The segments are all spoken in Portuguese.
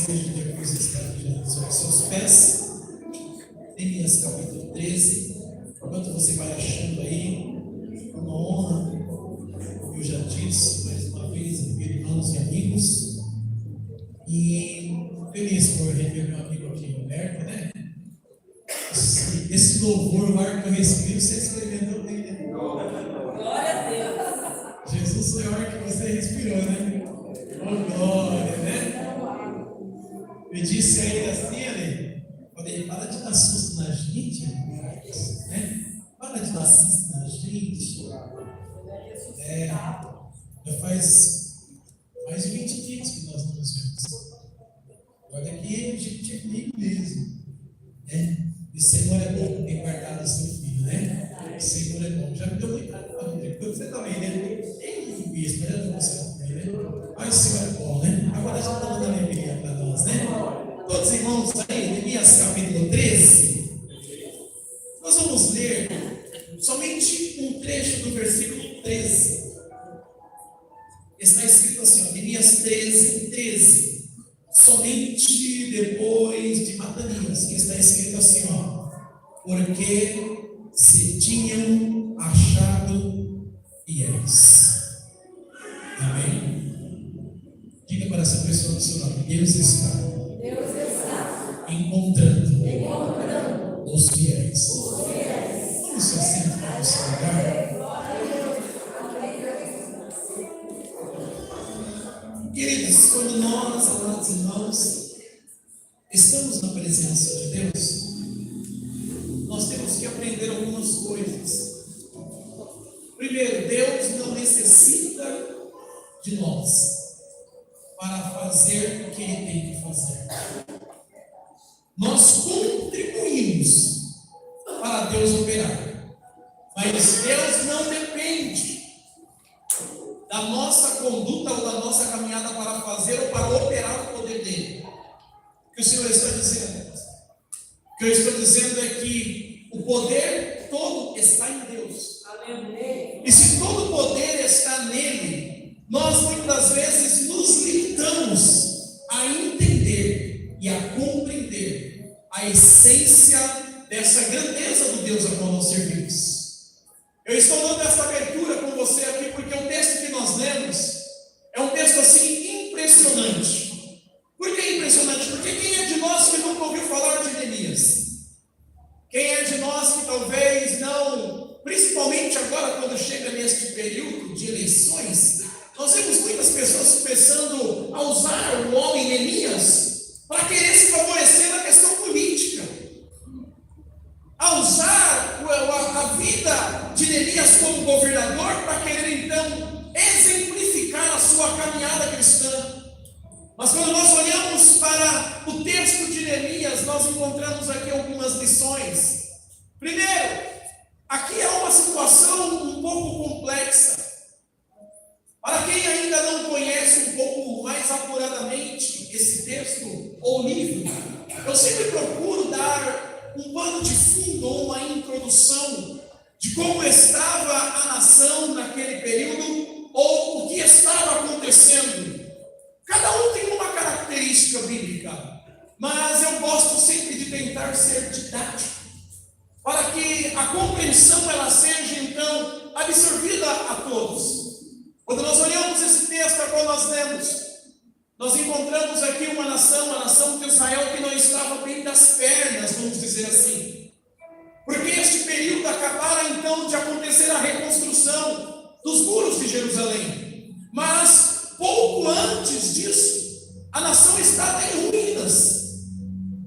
desejo de a coisa estar diante sobre os seus pés. Neemias capítulo 13. Enquanto você vai achando aí, é uma honra, como eu já disse, mais uma vez, irmãos e amigos. E feliz por rever meu amigo aqui, Roberto, né? Esse louvor, o ar que eu respiro, você experimentou bem, né? Glória a Deus. Jesus foi o ar que você respirou, né? Oh, glória, né? Eu disse ainda assim, Ale, falei, para de dar susto na gente, né? Para de dar susto na gente. Já faz mais de 20 dias que nós não nos vemos. Olha aqui, a gente é comigo mesmo, né? E o Senhor é bom por ter guardado o seu filho, né? O Senhor é bom. Já me deu muita honra, você também, né? Ei, bispo, já deu você também, né? Mas o Senhor é bom, né? Agora já está dando alegria para nós, né? Todos os irmãos aí, Neemias capítulo 13. Nós vamos ler somente um trecho do versículo 13. Está escrito assim, Neemias 13, 13. Somente depois de Matanias, que está escrito assim, ó, porque se tinham achado fiéis. Amém? Diga para essa pessoa do seu lado, Deus está encontrando os fiéis. Vamos se assentar para o seu lugar. Queridos, quando nós, amados irmãos, estamos na presença de Deus, nós temos que aprender algumas coisas. Primeiro, Deus não necessita de nós para fazer o que Ele tem que fazer. Nós contribuímos para Deus operar, mas Deus não depende da nossa conduta ou da nossa caminhada para fazer ou para operar o poder dele. O que o Senhor está dizendo? O que eu estou dizendo é que o poder todo está em Deus. Amém. E se todo o poder está nele, nós muitas vezes nos limitamos a entender e a compreender a essência dessa grandeza do Deus a qual nós servimos. Eu estou dando essa abertura com você aqui porque o texto que nós lemos é um texto assim impressionante. Por que impressionante? Porque quem é de nós que nunca ouviu falar de Neemias? Quem é de nós que talvez não, principalmente agora quando chega neste período de eleições, nós vemos muitas pessoas começando a usar o nome Neemias para querer se favorecer na questão política, a usar a vida de Neemias como governador para querer então exemplificar a sua caminhada cristã. Mas quando nós olhamos para o texto de Neemias, nós encontramos aqui algumas lições. Primeiro, aqui há uma situação um pouco complexa. Para quem ainda não conhece um pouco mais apuradamente esse texto ou livro, eu sempre procuro dar um pano de fundo ou uma introdução de como estava a nação naquele período ou o que estava acontecendo. Cada um tem uma característica bíblica, mas eu gosto sempre de tentar ser didático, para que a compreensão ela seja então absorvida a todos. Quando nós olhamos esse texto a qual nós lemos, nós encontramos aqui uma nação de Israel que não estava bem das pernas, vamos dizer assim. Porque este período acabara então de acontecer a reconstrução dos muros de Jerusalém. Mas pouco antes disso, a nação estava em ruínas.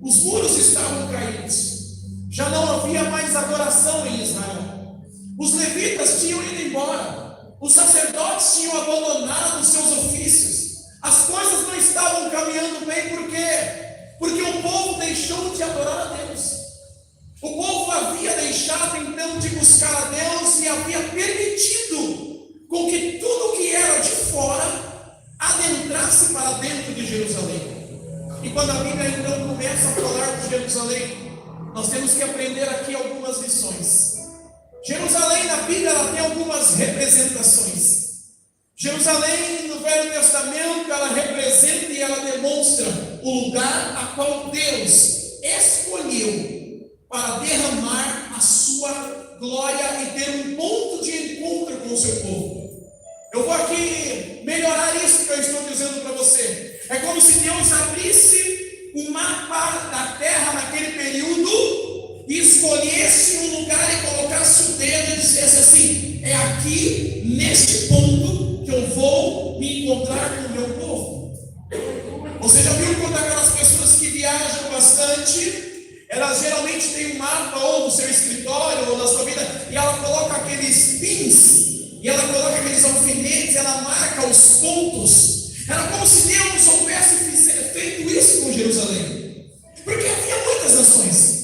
Os muros estavam caídos. Já não havia mais adoração em Israel. Os levitas tinham ido embora. Os sacerdotes tinham abandonado os seus ofícios. As coisas não estavam caminhando bem, por quê? Porque o povo deixou de adorar a Deus. O povo havia deixado então de buscar a Deus e havia permitido com que tudo que era de fora adentrasse para dentro de Jerusalém. E quando a Bíblia então começa a falar de Jerusalém, nós temos que aprender aqui algumas lições. Jerusalém na Bíblia ela tem algumas representações. Jerusalém no Velho Testamento ela representa e ela demonstra o lugar a qual Deus escolheu para derramar a sua glória e ter um ponto de encontro com o seu povo. Eu vou aqui melhorar isso que eu estou dizendo para você. É como se Deus abrisse um mapa da terra naquele período e escolhesse um lugar e colocasse o dedo e dissesse assim: é aqui, neste ponto, que eu vou me encontrar com o meu povo. Você já viu quando aquelas pessoas que viajam bastante, elas geralmente têm um mapa ou no seu escritório ou na sua vida, e ela coloca aqueles pins, e ela coloca aqueles alfinetes, ela marca os pontos. Era como se Deus houvesse feito isso com Jerusalém, porque havia muitas nações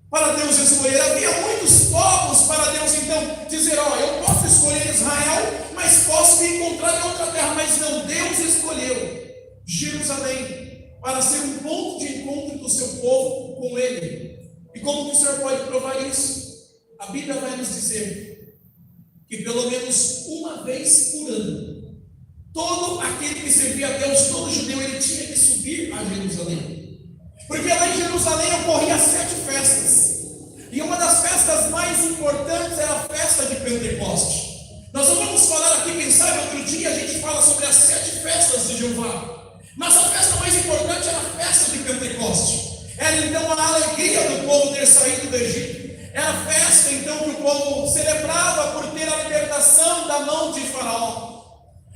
para Deus escolher, havia muitos povos para Deus então dizer: ó, eu posso escolher Israel, mas posso me encontrar em outra terra. Mas não, Deus escolheu Jerusalém para ser um ponto de encontro do seu povo com Ele. E como que o Senhor pode provar isso? A Bíblia vai nos dizer que pelo menos uma vez por ano, todo aquele que servia a Deus, todo judeu, ele tinha que subir a Jerusalém, porque lá em Jerusalém ocorriam 7 festas, e uma das festas mais importantes era a festa de Pentecoste. Nós não vamos falar aqui, quem sabe outro dia a gente fala sobre as 7 festas de Jeová, mas a festa mais importante era a festa de Pentecoste. Era então a alegria do povo ter saído do Egito. Era a festa então que o povo celebrava por ter a libertação da mão de Faraó.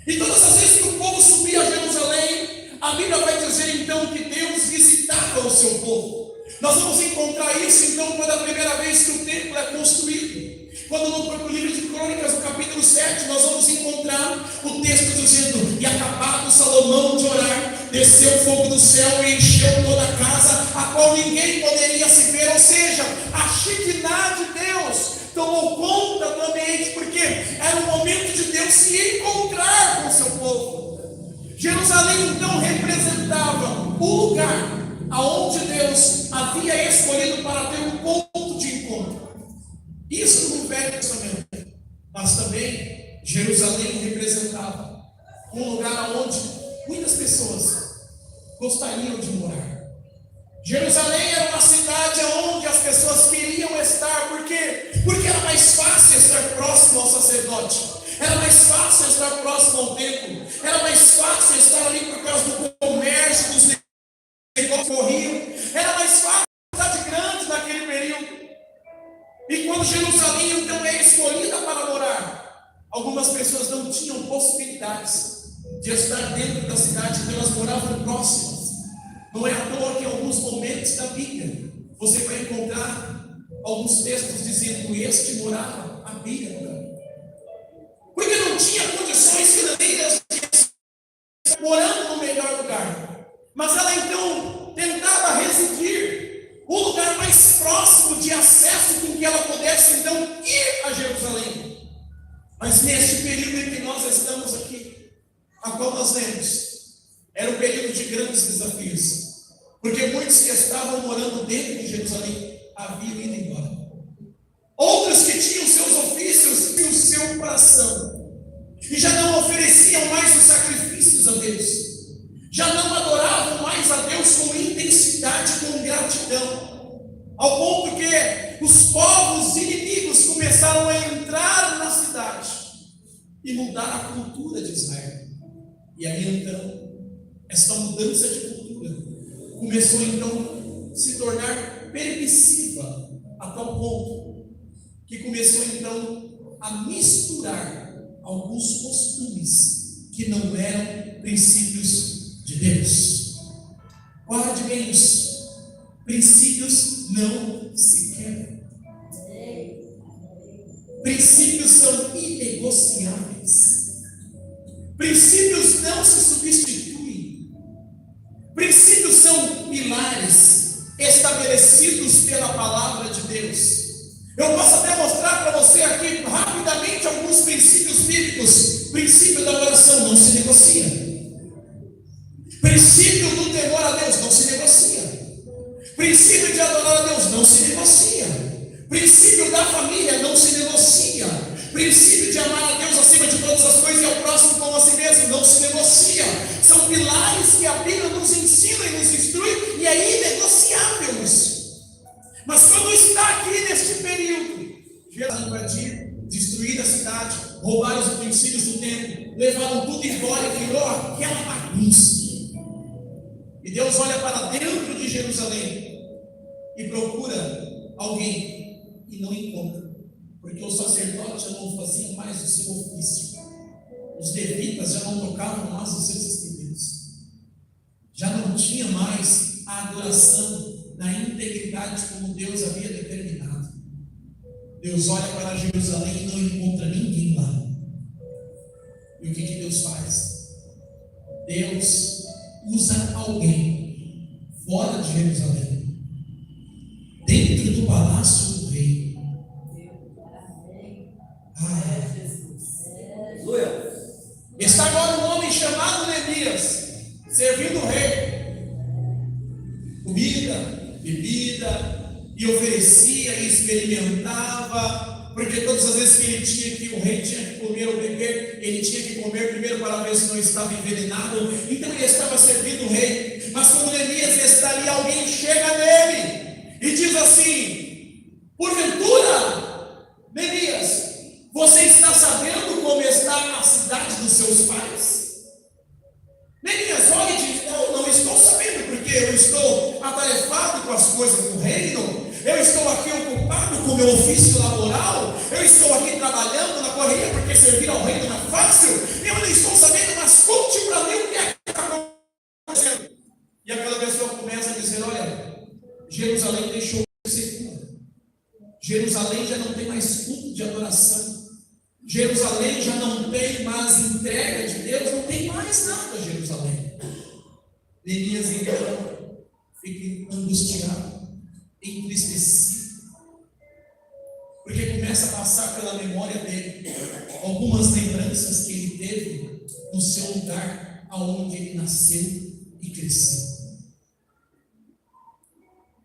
E todas as vezes que o povo subia a Jerusalém, a Bíblia vai dizer então que Deus visitava o seu povo. Nós vamos encontrar isso então quando a primeira vez que o templo é construído. Quando no livro de Crônicas, no capítulo 7, nós vamos encontrar o texto dizendo: e acabado Salomão de orar, desceu fogo do céu e encheu toda a casa, a qual ninguém poderia se ver. Ou seja, a Shekinah de Deus tomou conta do ambiente, porque era o momento de Deus se encontrar com o seu povo. Jerusalém então representava o lugar aonde Deus havia escolhido para ter um ponto de encontro. Isso no Velho Testamento. Mas também Jerusalém representava um lugar onde muitas pessoas gostariam de morar. Jerusalém era uma cidade onde as pessoas queriam estar. Por quê? Porque era mais fácil estar próximo ao sacerdote, era mais fácil estar próximo ao templo, era mais fácil estar ali por causa do comércio, dos negócios que corriam, era mais fácil, cidade grande naquele período. E quando Jerusalém então é escolhida para morar, algumas pessoas não tinham possibilidades de estar dentro da cidade, então elas moravam próximas. Não é à toa que em alguns momentos da Bíblia você vai encontrar alguns textos dizendo: este morava à beira, porque não tinha condições financeiras de estar morando no melhor lugar, mas ela então tentava residir o lugar mais próximo de acesso com que ela pudesse então ir a Jerusalém. Mas neste período em que nós estamos aqui, a qual nós lemos, era um período de grandes desafios, porque muitos que estavam morando dentro de Jerusalém haviam ido embora. Outros que tinham seus ofícios e o seu coração, e já não ofereciam mais os sacrifícios a Deus, já não adoravam mais a Deus com intensidade, com gratidão, ao ponto que os povos inimigos começaram a entrar na cidade e mudar a cultura de Israel. E aí então, essa mudança de cultura começou então a se tornar permissiva, a tal ponto que começou então a misturar alguns costumes que não eram princípios de Deus. Guarde bem isso: princípios não se quebram, princípios são inegociáveis, princípios não se substituem, princípios são pilares estabelecidos pela palavra de Deus. Eu posso até mostrar para você aqui rapidamente alguns princípios bíblicos. Princípio da oração não se negocia, princípio do temor a Deus não se negocia, princípio de adorar a Deus não se negocia, princípio da família não se negocia, Princípio de amar a Deus acima de todas as coisas e ao próximo como a si mesmo, não se negocia. São pilares que a Bíblia nos ensina e nos instrui, e é inegociável isso. Mas quando está aqui neste período, Jesus invadir, destruir a cidade, roubar os utensílios do templo, levaram tudo embora e virou aquela bagunça. E Deus olha para dentro de Jerusalém e procura alguém e não encontra, porque os sacerdotes já não faziam mais o seu ofício, os levitas já não tocavam mais os seus instrumentos, já não tinha mais a adoração na integridade como Deus havia determinado. Deus olha para Jerusalém e não encontra ninguém lá. E o que Deus faz? Deus usa alguém fora de Jerusalém, dentro do palácio do rei. Está agora um homem chamado Neemias, servindo o rei, comida, bebida, e oferecia e experimentava, porque todas as vezes que o rei tinha que comer ou beber, ele tinha que comer primeiro para ver se não estava envenenado. Então ele estava servindo o rei. Mas quando Neemias está ali, alguém chega nele e diz assim: porventura, Neemias, você está sabendo como está a cidade dos seus pais? Neemias olha e diz: não estou sabendo, porque eu estou atarefado com as coisas do reino, eu estou aqui ocupado com o meu ofício laboral, eu estou aqui trabalhando na correria, porque servir ao reino não é fácil, eu não estou sabendo, mas conte para mim o que é que está acontecendo. E aquela pessoa começa a dizer: olha, Jerusalém deixou de ser segura, Jerusalém já não tem mais culto de adoração, Jerusalém já não tem mais entrega de Deus, não tem mais nada Jerusalém. Neemias então fica angustiado, entristecido, porque começa a passar pela memória dele algumas lembranças que ele teve no seu lugar, aonde ele nasceu e cresceu.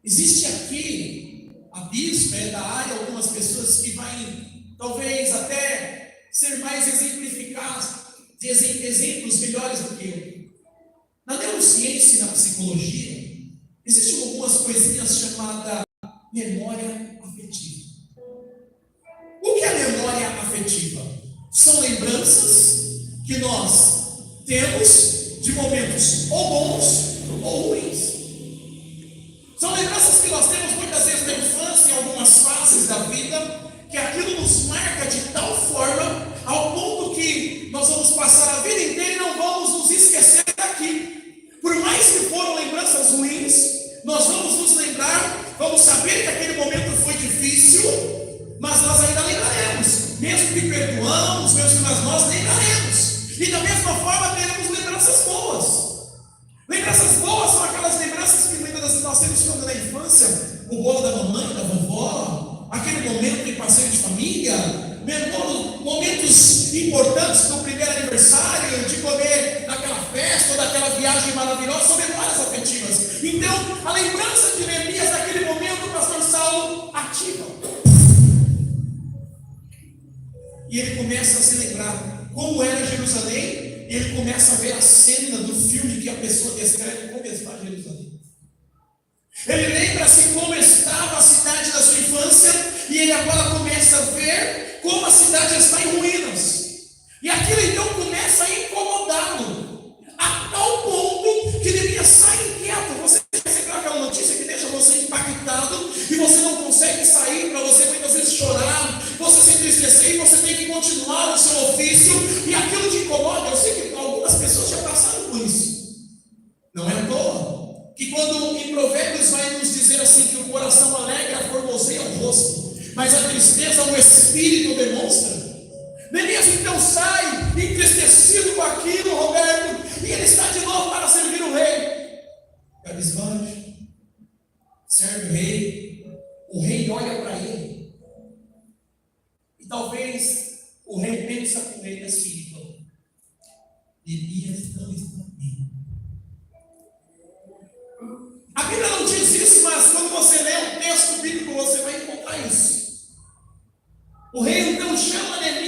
Existe aqui, a bispa é da área, algumas pessoas que vai talvez até ser mais exemplificadas, exemplos melhores do que eu. Na neurociência e na psicologia, existem algumas coisinhas chamadas memória afetiva. O que é memória afetiva? São lembranças que nós temos de momentos ou bons ou ruins. São lembranças que nós temos muitas vezes da infância, em algumas fases da vida, que aquilo nos marca de tal forma, ao ponto que nós vamos passar a vida inteira e não vamos nos esquecer daqui. Por mais que foram lembranças ruins, nós vamos nos lembrar, vamos saber que aquele momento foi difícil, mas nós ainda lembraremos, mesmo que perdoamos, mesmo que nós lembraremos. E da mesma forma teremos lembranças boas. Lembranças boas são aquelas lembranças que muitas vezes nós temos quando na infância, o bolo da mamãe, da vovó, aquele momento de passeio de família, momentos importantes do primeiro aniversário, de comer naquela festa ou daquela viagem maravilhosa, são memórias afetivas. Então, a lembrança de Neemias naquele momento, o pastor Saulo ativa. E ele começa a se lembrar como era Jerusalém, e ele começa a ver a cena do filme que a pessoa descreve como está Jerusalém. Ele lembra-se como estava a cidade da sua infância, e ele agora começa a ver como a cidade está em ruínas. E aquilo então começa a incomodá-lo, a tal ponto que Neemias sai inquieto. Você recebeu aquela notícia que deixa você impactado, e você não consegue sair, para você muitas vezes chorar, você se entristecer, e você tem que continuar no seu ofício, e aquilo te incomoda. Eu sei que algumas pessoas já passaram por isso. Não é à toa que quando em Provérbios vai nos dizer assim, que o coração alegre formoseia o rosto, mas a tristeza o espírito demonstra. Neemias então sai entristecido com aquilo, Roberto, e ele está de novo para servir o rei. Cabisbaixo, serve o rei olha para ele, e talvez o rei pensa com ele assim: Neemias não está bem. A Bíblia não diz isso, mas quando você lê o texto bíblico, você vai encontrar isso. O rei então chama Neemias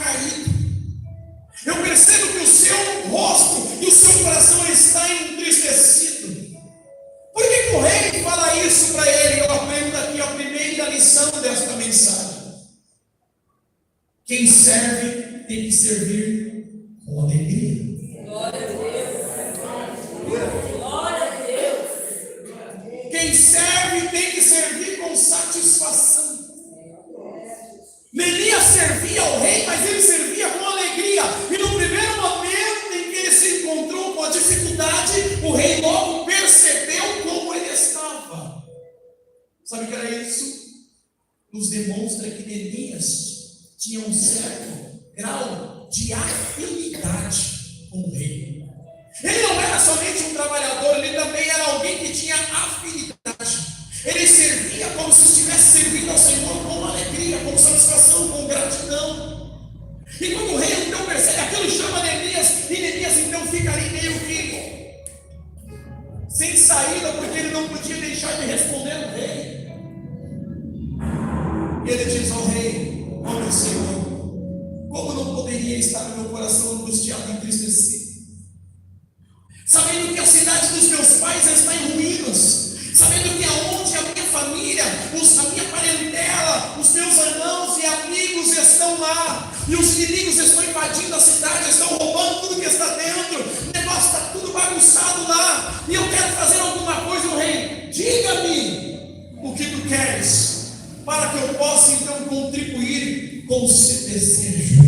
caído. Eu percebo que o seu rosto e o seu coração está entristecido. Por que o rei fala isso para ele? Eu aprendo aqui a primeira lição desta mensagem. Quem serve tem que servir com alegria. Glória a Deus. Glória a Deus. Quem serve tem que servir com satisfação. Neemias servia ao rei, mas ele servia com alegria. E no primeiro momento em que ele se encontrou com a dificuldade, o rei logo percebeu como ele estava. Sabe o que era isso? Nos demonstra que Neemias tinha um certo grau de afinidade com o rei. Ele não era somente um trabalhador, ele também era alguém que tinha afinidade. Ele servia como se estivesse servindo ao Senhor com alegria, com satisfação, com gratidão. E quando o rei então percebe aquilo, chama Neemias, e Neemias então fica ali meio que sem saída, porque ele não podia deixar de responder ao rei. E ele diz ao rei: ó meu Senhor, como não poderia estar no meu coração angustiado e entristecido, sabendo que a cidade dos meus pais está em ruínas, sabendo que aonde a minha família, a minha parentela, os meus irmãos e amigos estão lá, e os inimigos estão invadindo a cidade, estão roubando tudo que está dentro, o negócio está tudo bagunçado lá, e eu quero fazer alguma coisa. O rei: diga-me o que tu queres, para que eu possa então contribuir com o seu desejo.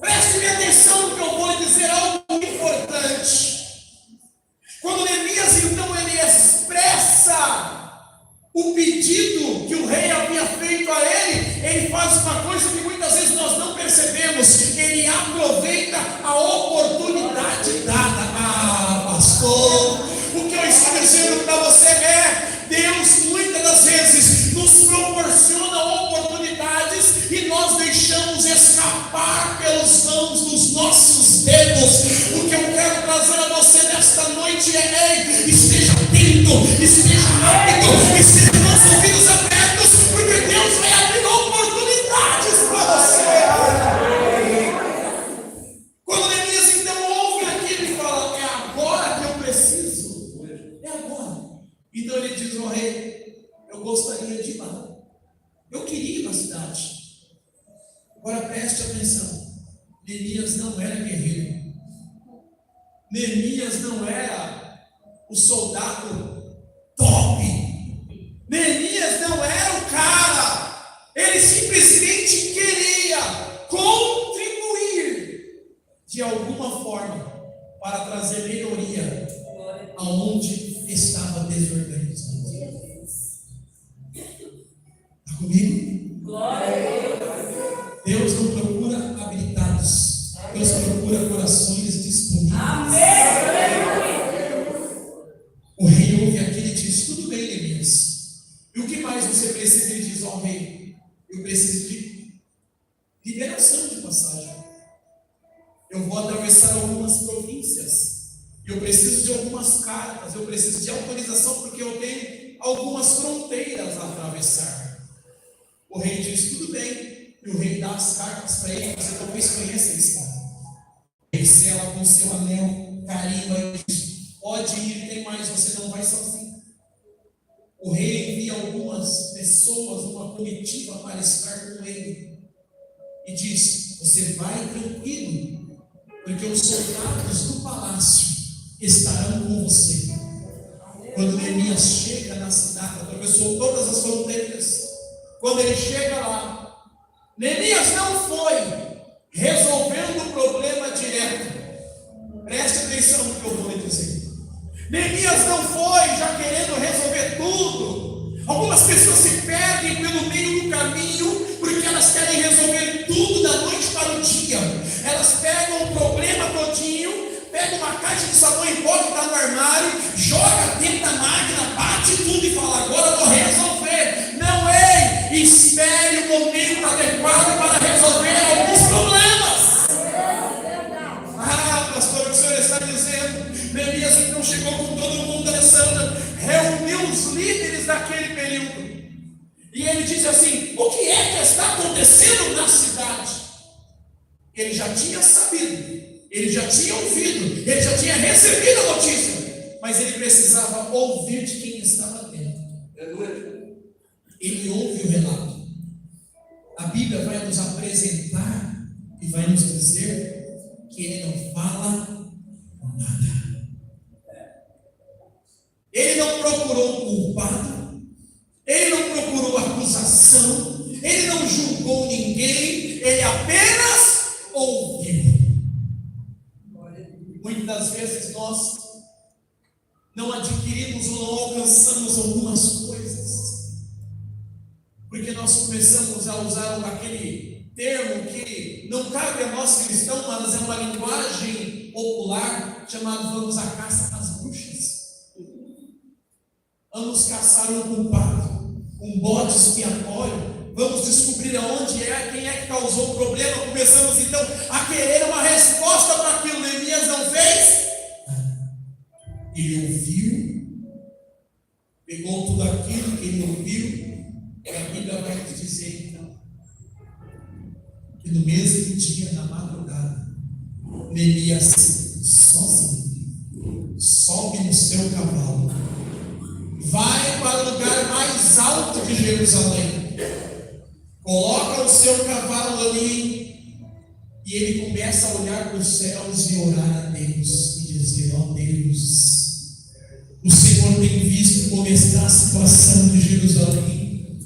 Preste atenção no que eu vou lhe dizer, algo importante. Quando Neemias então ele expressa o pedido que o rei havia feito a ele, ele faz uma coisa que muitas vezes nós não percebemos. Ele aproveita a oportunidade dada. Pastor, o que eu estou dizendo para você é: Deus muitas das vezes nos proporciona oportunidades e nós deixamos escapar pelos mãos dos nossos dedos. O que eu quero trazer a você nesta noite é: ei, esteja atento, esteja rápido, esteja com os ouvidos abertos, porque Deus vai abrir oportunidades para você. Quando Neemias então ouve aquilo e fala: é agora que eu preciso, é agora. Então ele diz ao rei: eu gostaria de ir lá, eu queria ir na cidade. Agora preste atenção, Neemias não era guerreiro, Neemias não era o soldado top, Neemias não era o cara, ele simplesmente queria contribuir de alguma forma para trazer melhoria aonde estava desorganizado. Está comigo? Glória a Deus. Deus não procura habilitados, Deus procura corações disponíveis. Amém. O rei ouve aquilo e diz: tudo bem, Neemias, e o que mais você precisa? Ele diz ao rei: eu preciso de liberação de passagem, eu vou atravessar algumas províncias, eu preciso de algumas cartas, eu preciso de autorização, porque eu tenho algumas fronteiras a atravessar. O rei diz: tudo bem. E o rei dá as cartas para ele. Você talvez conheça esse cara. Ele sela com seu anel, carimba e diz: pode ir, tem mais, você não vai sozinho. O rei envia algumas pessoas, uma comitiva para estar com ele, e diz: você vai tranquilo, porque os soldados do palácio estarão com você. Quando Neemias chega na cidade, atravessou todas as fronteiras. Quando ele chega lá, Neemias não foi resolvendo o problema direto. Preste atenção no que eu vou lhe dizer. Neemias não foi já querendo resolver tudo. Algumas pessoas se perdem pelo meio do caminho, porque elas querem resolver tudo da noite para o dia. Elas pegam o problema todinho, pegam uma caixa de sabão em pó que está no armário, joga dentro da máquina, bate tudo e fala: agora eu vou resolver. Não é. Espere o momento adequado para resolver alguns problemas. Pastor, o que o senhor está dizendo? Neemias então chegou com todo mundo, Alessandra, reuniu os líderes daquele período, e ele disse assim: o que é que está acontecendo? acontecendo na cidade. Ele já tinha sabido, ele já tinha ouvido, ele já tinha recebido a notícia, mas ele precisava ouvir de quem estava dentro. Ele ouve o relato. A Bíblia vai nos apresentar e vai nos dizer que ele não fala nada. Ele não procurou um culpado, ele não procurou acusação, ele não julgou ninguém, ele apenas ouviu. Muitas vezes nós não adquirimos ou não alcançamos algumas coisas, porque nós começamos a usar aquele termo que não cabe a nós cristãos, mas é uma linguagem popular, chamado vamos à caça às bruxas. Vamos caçar um culpado, um bode expiatório. Vamos descobrir aonde é, quem é que causou o problema. Começamos então a querer uma resposta para aquilo. Neemias não fez. Ele ouviu, pegou tudo aquilo que ele ouviu, e a Bíblia vai nos dizer então que no mesmo dia, na madrugada, Neemias sozinho sobe no seu cavalo, vai para o lugar mais alto de Jerusalém, coloca o seu cavalo ali e ele começa a olhar para os céus e orar a Deus e dizer: ó Deus, o Senhor tem visto como está a situação de Jerusalém.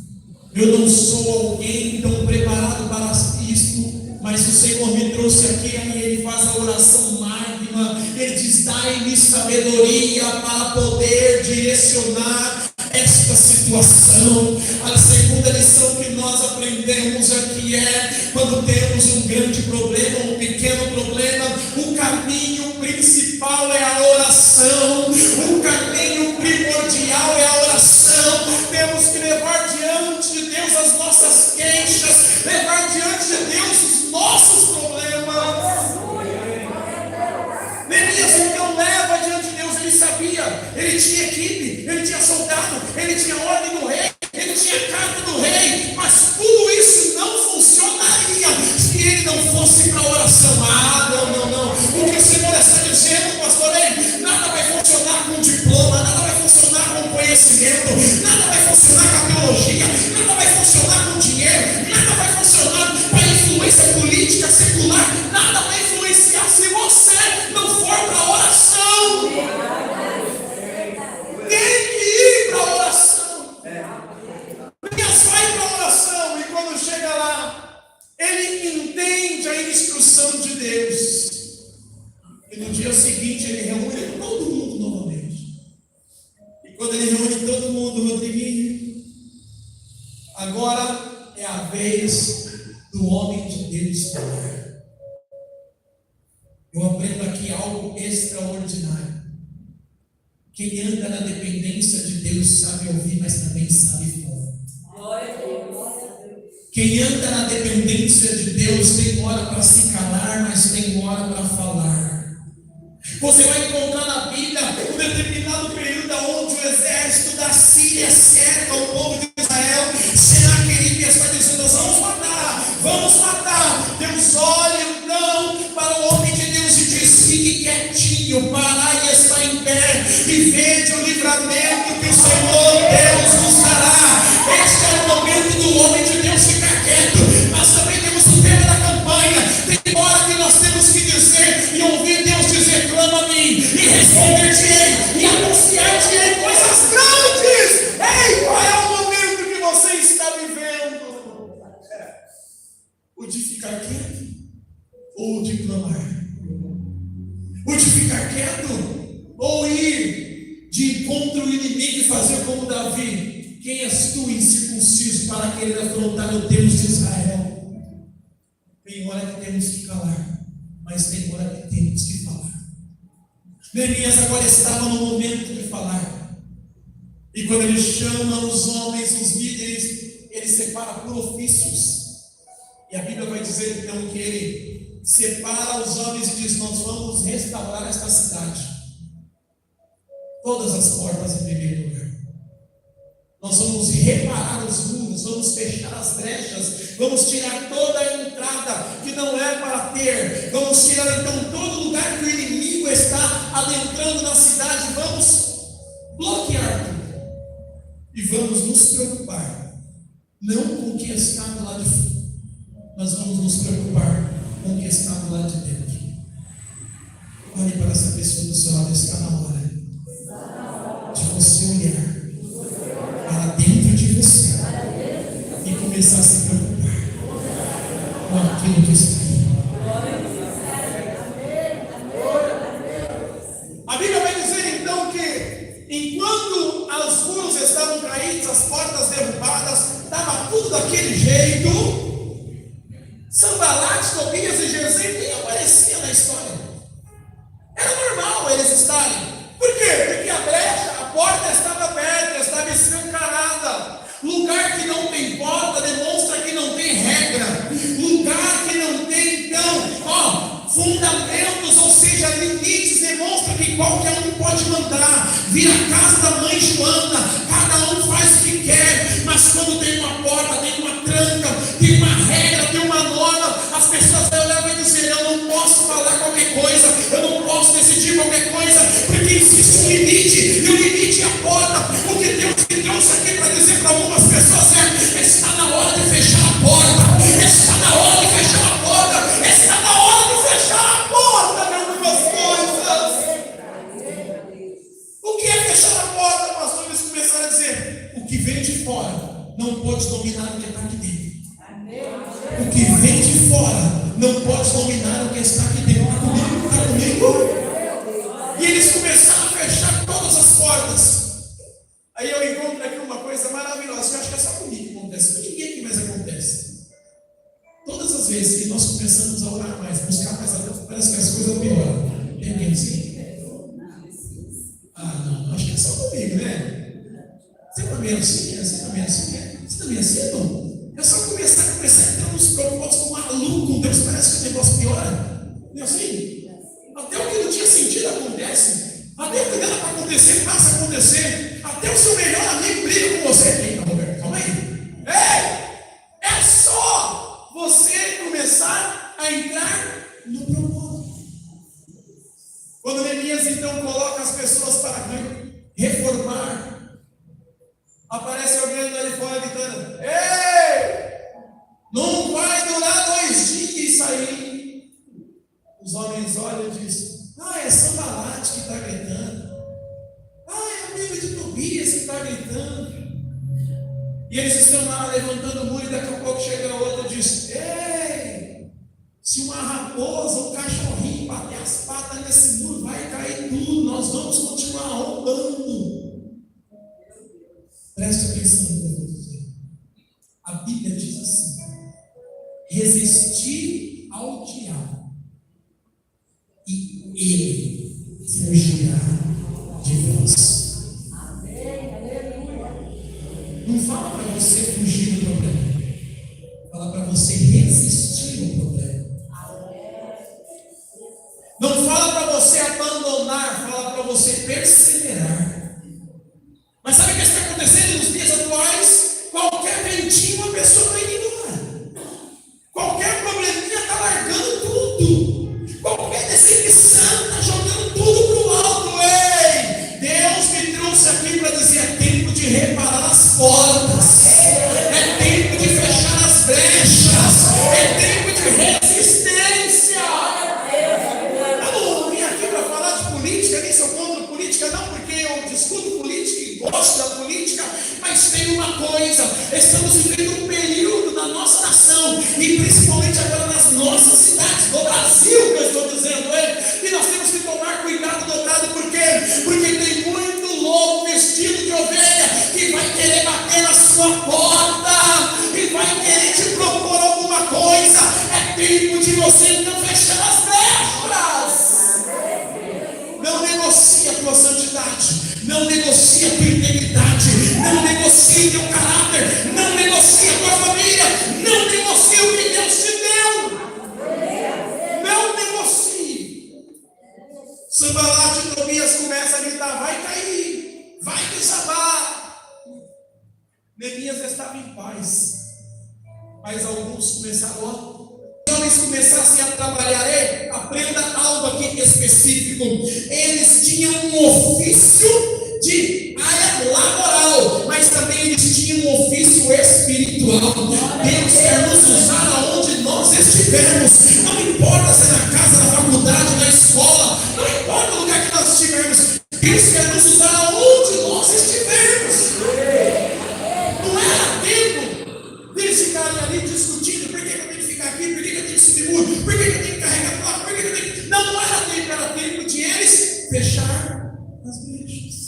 Eu não sou alguém tão preparado para isto, mas o Senhor me trouxe aqui. Aí ele faz a oração magna, ele diz: dai-me sabedoria para poder direcionar esta situação. A segunda lição que nós aprendemos aqui é: quando temos um grande problema, um pequeno problema, o caminho principal é a oração, o caminho primordial é a oração. Temos que levar diante de Deus as nossas queixas, levar diante de Deus os nossos problemas. Neemias então leva diante de Deus. Ele sabia, ele tinha equipe, ele tinha soldado, ele tinha ordem do rei, ele tinha carta do rei, mas tudo isso não funcionaria se ele não fosse para a oração. Não. O que o Senhor está dizendo, pastor? Nada vai funcionar com diploma, nada vai funcionar com conhecimento, nada vai funcionar com a teologia, nada vai funcionar com dinheiro, nada vai funcionar com a influência política secular, nada vai influenciar se você não for para a oração. Tem que ir para a oração. Deus vai para a oração, e quando chega lá, ele entende a instrução de Deus. E no dia seguinte ele reúne todo mundo novamente. E quando ele reúne todo mundo, Rodriguinho, agora é a vez do homem de Deus falar. Eu aprendo aqui algo extraordinário. Quem anda na dependência de Deus sabe ouvir, mas também sabe falar. Quem anda na dependência de Deus tem hora para se calar, mas tem hora para falar. Você vai encontrar na Bíblia um determinado período onde o exército da Síria cerca o povo de Israel. Senaqueribe está dizendo: vamos matar. Deus olha então para o homem de Deus e diz: fique quietinho, parai e está em pé, e veja o livramento que o Senhor Deus nos dará. Este é o momento do homem de Deus ficar quieto. Mas também temos o tema da campanha. Tem hora que nós temos que dizer e ouvir Deus dizer: clama a mim e responder-te-ei e anunciar-te-ei coisas grandes. Ei, qual é o momento que você está vivendo? O de ficar quieto ou o de clamar? O de ficar quieto ou ir de encontro ao inimigo e fazer como Davi? Quem és tu, incircunciso, para querer afrontar o Deus de Israel? Tem hora que temos que calar, mas tem hora que temos que falar. Neemias agora estava no momento de falar. E quando ele chama os homens, os líderes, ele separa por ofícios. E a Bíblia vai dizer então que ele separa os homens e diz: nós vamos restaurar esta cidade. Todas as portas em primeiro lugar. Nós vamos reparar os muros, vamos fechar as brechas, vamos tirar toda a entrada que não é para ter, vamos tirar então todo lugar que o inimigo está adentrando na cidade, vamos bloquear tudo e vamos nos preocupar, não com o que está do lado de fora, mas vamos nos preocupar com o que está do lado de dentro. Olhe para essa pessoa do seu lado, está na hora de você olhar para dentro de você e começar a se preocupar com aquilo que está aí. A Bíblia vai dizer então que enquanto os muros estavam caídos, as portas derrubadas, estava tudo daquele jeito, Sanbalate, Tobias e Gesem nem apareciam na história. Era normal eles estarem. Por quê? Porque a brecha, a porta estava aberta, estava escancarada. Lugar que não tem porta demonstra que não tem regra. Lugar que não tem, então, fundamentos, ou seja, limites, demonstra que qualquer um pode mandar. Vira a casa da mãe Joana, cada um faz o que quer. Mas quando tem uma porta, tem uma tranca, tem uma regra, tem uma norma, as pessoas vão olhar e vão dizer: eu não posso falar qualquer coisa, eu não posso decidir qualquer coisa, porque existe um limite, e o limite é a porta. O que Deus me trouxe aqui para dizer para algumas pessoas é: está na hora de fechar a porta, está na hora de fechar a porta, está na hora de fechar a porta, meu coisas. O que é fechar a porta, pastor? Eles começaram a dizer: o que vem de fora não pode dominar o que está aqui dentro. O que vem de fora não pode dominar o que está aqui dentro. Está comigo? Está comigo? E eles começaram a fechar todas as portas. Aí eu encontro aqui uma coisa maravilhosa, que eu acho que é só comigo que acontece, com ninguém aqui mais acontece. Todas as vezes que nós começamos a orar mais, buscar mais a Deus, parece que as coisas pioram. Tem alguém assim? Ah, não, acho que é só comigo, né? Você também é assim? Você também é assim? Você também é assim, não? É só começar a entrar nos propósitos malucos, Deus, parece que o negócio piora. Não é assim? Até o que não tinha sentido acontece. Até o que era para acontecer, passa a acontecer. Até o seu melhor amigo briga com você. Eita, Roberto, calma aí. Ei! É só você começar a entrar no propósito. Quando Neemias então coloca as pessoas para reformar, aparece alguém lá de fora gritando: ei! Não vai durar 2 dias isso aí. Os homens olham e dizem: ah, é Sanbalate que está gritando. Ah, é amigo de Tobias que está gritando. E eles estão lá levantando o muro e daqui a pouco chega outro e diz: ei! Se uma raposa ou um cachorrinho bater as patas nesse muro, vai cair tudo. Nós vamos continuar roubando. Preste atenção no que eu vou dizer. A Bíblia diz assim: resistir ao diabo e ele fugirá de vós. Não fala para você fugir do problema, fala para você resistir ao problema. Não fala para você abandonar, fala para você perseverar. Mas sabe o que está acontecendo nos dias atuais? Qualquer ventinho a pessoa vai ignorar. Qualquer probleminha está largando tudo. Qualquer decepção está jogando tudo para o alto. Ei, Deus me trouxe aqui para dizer: é tempo de reparar as portas, é tempo de fechar as brechas, é tempo de resistência. Eu não vim aqui para falar de política, nem sou contra política, não, porque eu discuto política e gosto da política, mas tem uma coisa: estamos vivendo um período na nossa nação, e principalmente agora nas nossas cidades, do Brasil, que eu estou dizendo, e nós temos que tomar cuidado dobrado. Por quê? Porque tem muito lobo vestido de ovelha que vai querer bater na sua porta e vai querer te propor alguma coisa. É tempo de você então fechar as brechas. Não negocie a tua santidade, não negocie a tua integridade, não negocie teu caráter, não negocie a tua família, não negocie o que Deus te deu. Não negocie. Sanbalate e Tobias começam a gritar: vai cair, vai desabar. fora. Os homens começassem a trabalhar, aprenda algo aqui específico. Eles tinham um ofício de área laboral, mas também eles tinham um ofício espiritual. Deus quer nos usar aonde nós estivermos. Não importa se é na casa, na faculdade, na escola, não importa o lugar que nós estivermos. Deus quer nos usar aonde nós estivermos. Não era tempo deles ficarem ali discutindo: por que eu tenho que ficar aqui, por que eu tenho que subir muro, por que eu tenho que carregar placa, por que eu tenho que... Não era tempo, era tempo de eles fechar as brechas.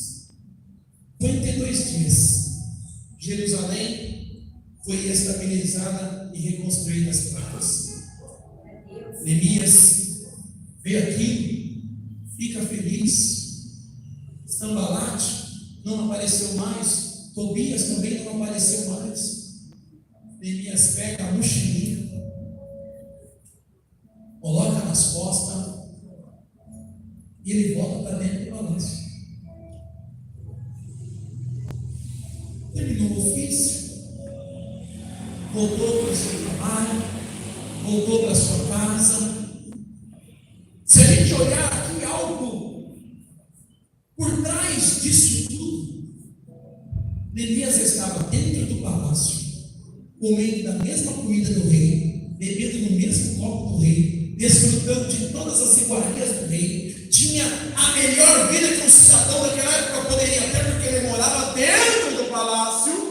52 dias, Jerusalém foi estabilizada e reconstruída as placas. Neemias vê aquilo, fica feliz. Sambalate não apareceu mais, Tobias também não apareceu mais. Neemias pega a mochilinha, coloca nas costas e ele volta para dentro do palácio. Terminou o ofício, voltou para o seu trabalho, voltou para a sua casa. Se a gente olhar aqui algo por trás disso tudo, Neemias estava dentro do palácio, comendo da mesma comida do rei, bebendo no mesmo copo do rei, desfrutando de todas as iguarias do rei. Tinha a melhor vida que um cidadão daquela época poderia ter, porque ele morava dentro do palácio,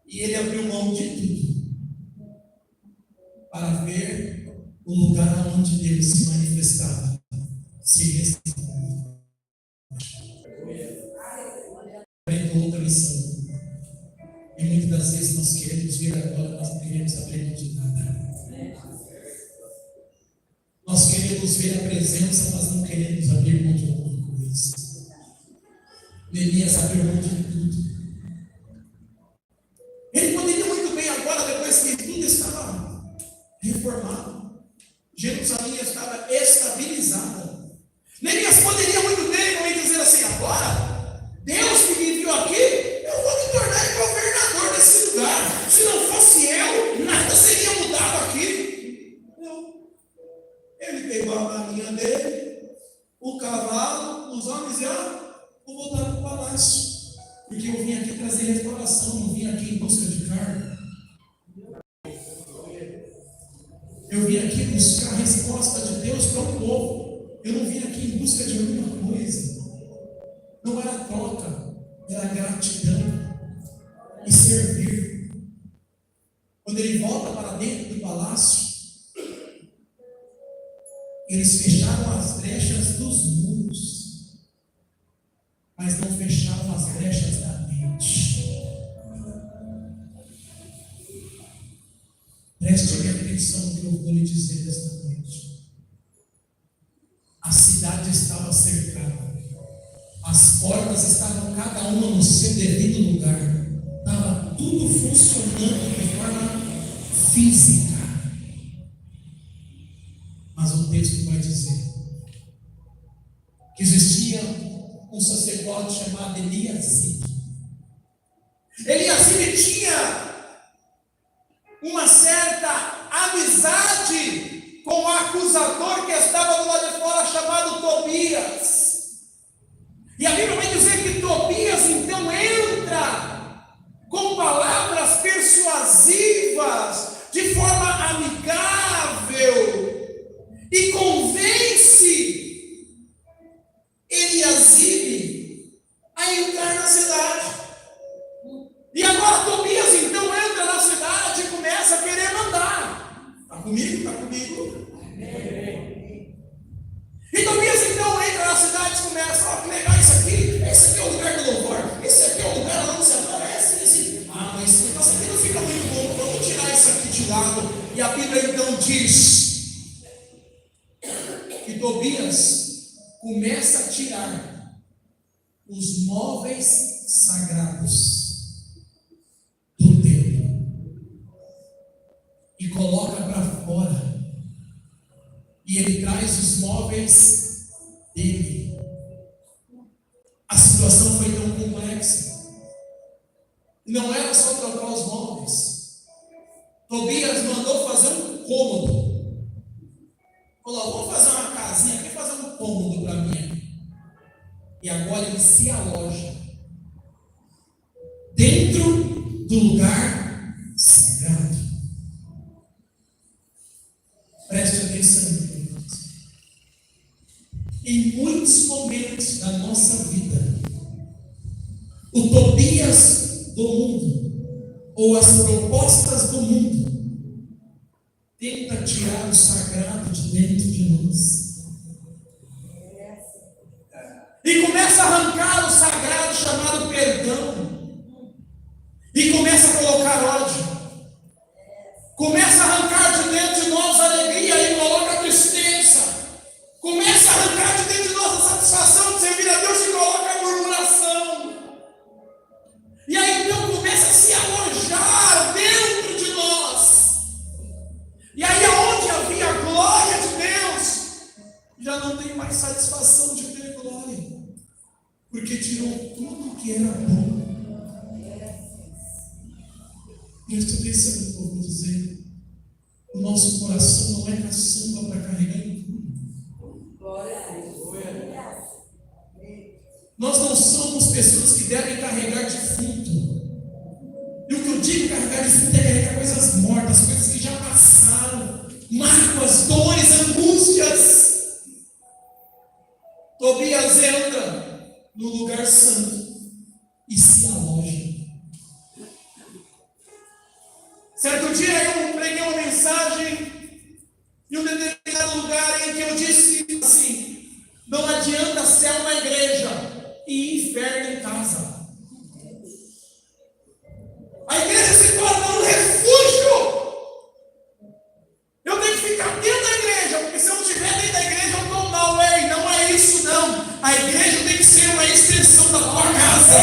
e ele abriu mão de tudo para ver o lugar onde Deus se manifestava, se restaurava. Aprendo outra lição. E muitas das vezes nós queremos ver agora, nós não queremos aprender de nada. Nós queremos ver a presença, mas não queremos abrir mão de alguma coisa. Neemias abriu mão de tudo. Ele poderia muito bem agora, depois que tudo estava reformado, Jerusalém estava estabilizada. Neemias poderia muito bem dizer assim: agora, Deus que me enviou aqui, eu vou me tornar governador desse lugar. Se não fosse eu, nada seria mudado aqui. Não. Ele pegou a malinha dele, o cavalo, os homens, e vou voltar para o palácio. Porque eu vim aqui trazer restauração, não vim aqui em busca de carne. Eu vim aqui buscar a resposta de Deus para o povo. Eu não vim aqui em busca de alguma coisa. Não era troca, era gratidão e servir. Quando ele volta para dentro do palácio, eles fecharam as brechas dos muros, mas não fecharam as brechas da mente. Preste atenção no que eu vou lhe dizer nesta noite. A cidade estava cercada. As portas estavam cada uma no seu devido lugar. Estava tudo funcionando de forma física. Mas o texto vai dizer que existia um sacerdote chamado Eliasibe. Eliasibe tinha uma certa amizade com o acusador que estava do lado de fora, chamado Tobias. E a Bíblia vai dizer que Tobias então entra com palavras persuasivas, de forma amigável, e convence Eliasibe a entrar na cidade. E agora Tobias então entra na cidade e começa a querer mandar. Está comigo? Está comigo? E Tobias então entra na cidade e começa: que legal isso aqui, esse aqui é o lugar do louvor, esse aqui é o lugar onde se aparece, mas esse negócio aqui não fica muito bom, vamos tirar isso aqui de lado. E a Bíblia então diz que Tobias começa a tirar os móveis sagrados do templo e coloca para fora. E ele traz os móveis dele. A situação foi tão complexa. Não era só trocar os móveis. Tobias Tobias mandou fazer um cômodo. Falou: vou fazer uma casinha aqui, fazer um cômodo para mim. E agora ele se aloja dentro do lugar sagrado. Preste atenção, irmãos. Em muitos momentos da nossa vida, o Tobias do mundo, ou as propostas do mundo, tenta tirar o sagrado de dentro de nós. E começa a arrancar o sagrado chamado perdão. E começa a colocar ódio. Começa a arrancar de dentro de nós a alegria e coloca a tristeza. Começa a arrancar de dentro de nós a satisfação de servir a Deus e coloca a murmuração. E aí então começa a se alojar dentro de nós. E aí aonde havia a glória de Deus, já não tem mais satisfação de ter glória. Porque tirou tudo que era bom. Presta atenção no que eu vou dizer. O nosso coração não é caçamba para carregar em tudo. Nós não somos pessoas que devem carregar defunto. E o que eu digo carregar defunto é carregar coisas mortas, coisas que já passaram, mágoas, dores, angústias. Tobias entra no lugar santo e se aloja. Certo dia eu preguei uma mensagem em um determinado lugar em que eu disse assim: não adianta céu na igreja e inferno em casa. A igreja se torna um refúgio. Eu tenho que ficar dentro da igreja, porque se eu não estiver dentro da igreja eu estou mal. Ei, não é isso não. A igreja tem que ser uma extensão da tua casa.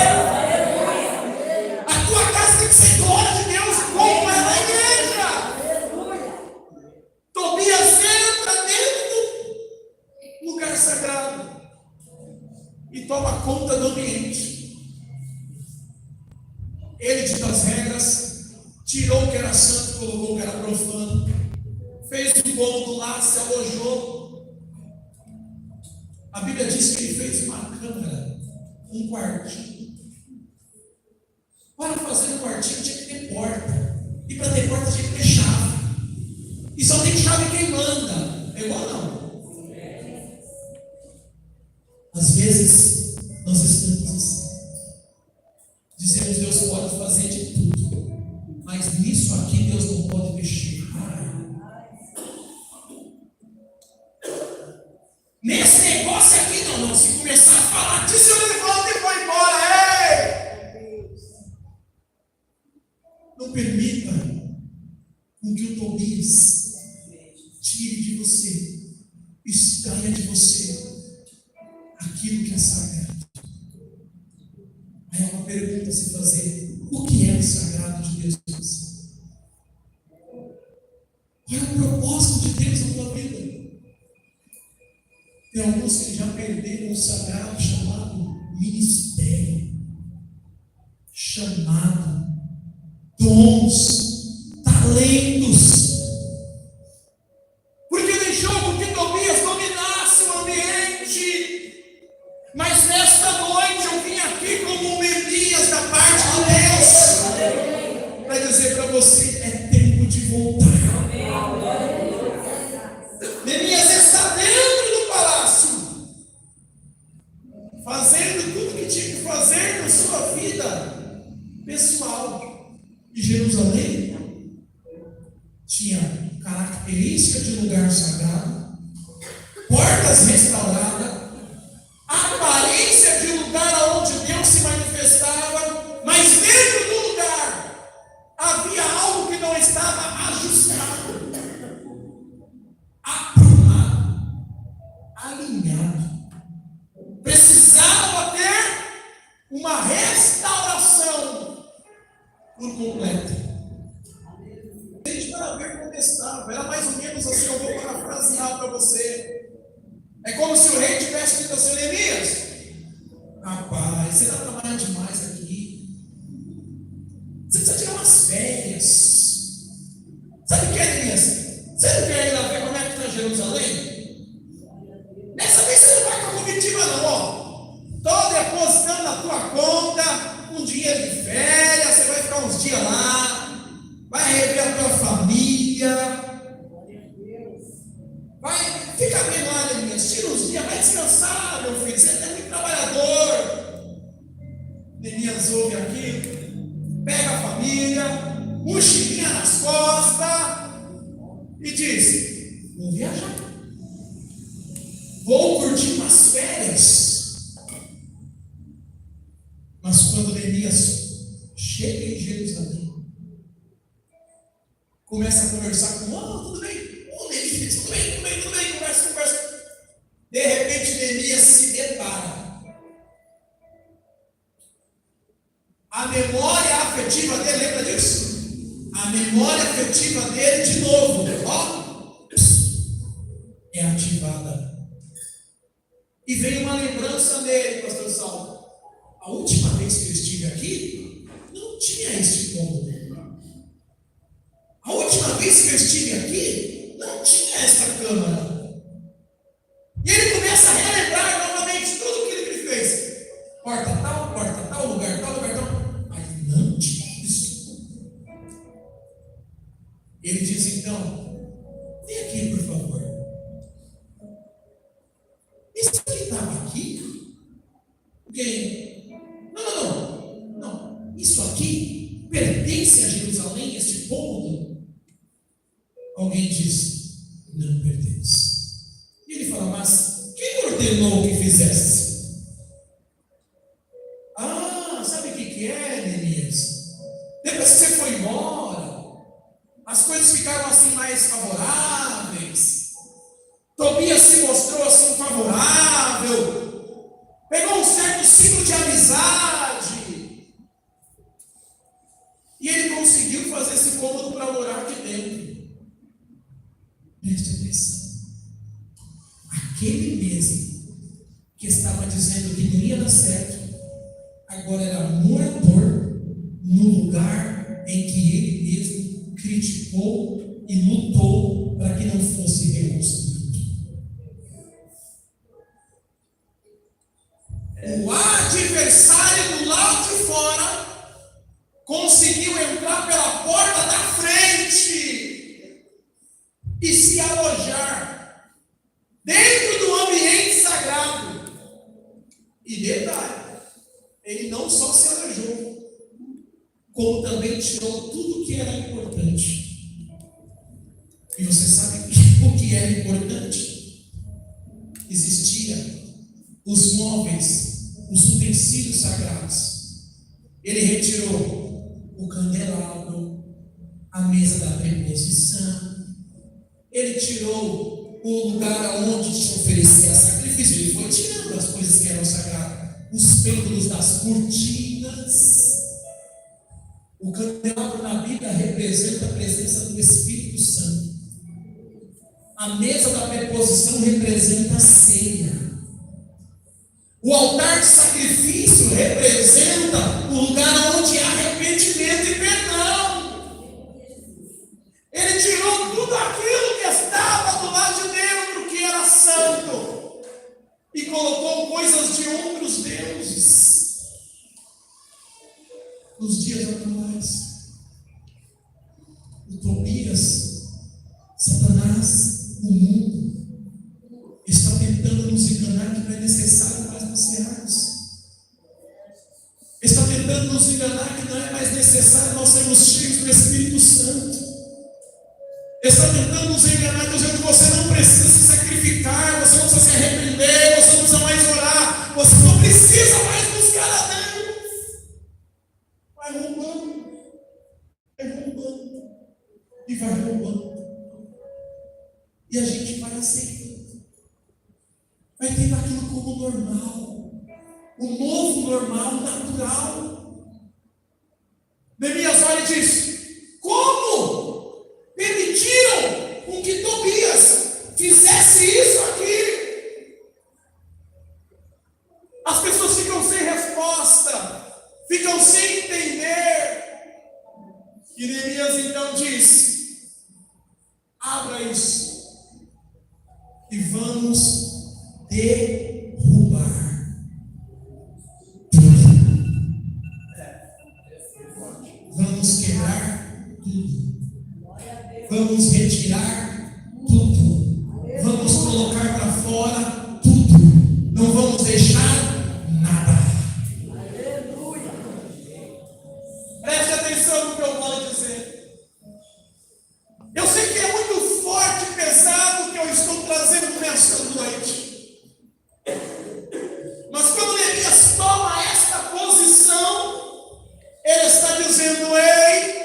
A tua casa tem que ser glória de Deus, como é na igreja. Tobias entra dentro do lugar sagrado e toma conta do ambiente. Ele dita as regras, tirou o que era santo, colocou o que era profano, fez um cômodo lá, se alojou. A Bíblia diz que ele fez uma câmara, um quartinho. Para fazer um quartinho tinha que ter porta. E para ter porta tinha que ter chave. E só tem chave quem manda. É igual não. Às vezes nós estamos assim. Dizemos: Deus pode fazer de tudo. Mas nisso aqui Deus não pode mexer. Nesse negócio aqui não. Se começar a falar disso, eu levanto e vou embora. Ei! Não permita com que o Tobias tire de você, extraia de você aquilo que é sagrado. Aí é uma pergunta a se fazer: o que é o sagrado de Deus para você? Qual é o propósito de Deus na tua vida? Tem alguns que já perderam o sagrado chamado ministério, chamado dons, talentos, porque deixou com que Tobias dominasse o ambiente. Mas nesta noite eu vim aqui como um Elias da parte de Deus para dizer para você: é tempo de voltar. Elias está dentro do palácio, fazendo tudo que tinha que fazer na sua vida pessoal. E Jerusalém tinha característica de lugar sagrado, portas restauradas, aparência de lugar onde Deus se manifestava, mas dentro do lugar havia algo que não estava ajustado, aprumado, alinhado. Precisava ter uma restauração por completo. A gente para ver como estava. Era mais ou menos assim, eu vou parafrasear para você. É como se o rei tivesse dito assim: Elias, rapaz, você está trabalhando demais aqui. Você precisa tirar umas férias. Você Sabe o que é, Elias? Você não quer ir lá ver como é que está Jerusalém? Dessa vez você não vai com a comitiva, não, ó. Estou depositando na tua conta um dinheiro de férias, você vai ficar uns dias lá, vai rever a tua família. Vai, fica bem lá, Elias, tira uns dias, vai descansar, meu filho, você é muito trabalhador. Elias ouve aquilo, pega a família, mochilinha nas costas e diz: vou viajar, vou curtir umas férias. Mas quando Elias chega em Jerusalém, começa a conversar com tudo bem, Neemias, tudo bem, conversa. De repente Neemias se depara. A memória afetiva dele, lembra disso? A memória afetiva dele, de novo, é ativada. E vem uma lembrança dele, pastor Saulo. A última vez que eu estive aqui, não tinha este cômodo. A última vez que eu estive aqui, não tinha esta câmara. E ele começa a relembrar novamente tudo o que ele fez. Porta tal, lugar tal. Mas não tinha isso. Ele diz então: vem aqui, por favor. Isso aqui estava aqui? Porque não. Isso aqui pertence a Jerusalém, este cômodo? Alguém diz: não pertence. E ele fala: mas quem ordenou que fizesse? Sabe o que é, Neemias? Depois que você foi embora, as coisas ficaram assim mais favoráveis. Tobias se mostrou assim favorável, pegou um certo ciclo de amizade, e ele conseguiu fazer esse cômodo para morar aqui dentro. Preste atenção. Aquele mesmo que estava dizendo que não ia dar certo, agora era morador no lugar em que ele mesmo criticou e lutou para que não fosse reconstruído. O adversário do lado de fora conseguiu entrar pela porta da frente e se alojar dentro do ambiente sagrado. E detalhe, ele não só se alojou, como também tirou tudo que era importante. E você sabe o que era importante? Existia os móveis, os utensílios sagrados. Ele retirou o candelabro, a mesa da preposição. Ele tirou o lugar onde se oferecia sacrifício. Ele foi tirando as coisas que eram sagradas. Os pêndulos das cortinas. O candelabro na Bíblia representa a presença do Espírito Santo. A mesa da preposição representa a ceia. O altar de sacrifício representa o lugar onde há arrependimento e perdão. Ele tirou tudo aquilo que estava do lado de dentro, que era santo, e colocou coisas de outros deuses. Nos dias atuais, o Tobias, Satanás, o mundo, está tentando nos enganar que não é necessário mais nos cearmos. Está tentando nos enganar que não é mais necessário nós sermos cheios do Espírito Santo. Está tentando nos enganar dizendo que você não precisa se sacrificar, você não precisa se arrepender, você não precisa mais orar, você não precisa mais buscar a Deus. Vai roubando, e vai roubando. E a gente vai aceitando. Vai tendo aquilo como normal, o novo normal, natural. Neemias olha e diz: como permitiram com que Tobias fizesse isso aqui? As pessoas ficam sem resposta, ficam sem entender. E Neemias então diz: Abra isso. E vamos derrubar tudo. Vamos quebrar tudo. Vamos retirar tudo. Vamos colocar para fora tudo. Não vamos deixar nada. Preste atenção no que eu vou dizer. Eu sei que é muito forte e pesado o que eu estou trazendo nesta noite. Mas quando Neemias toma esta posição, ele está dizendo: ei,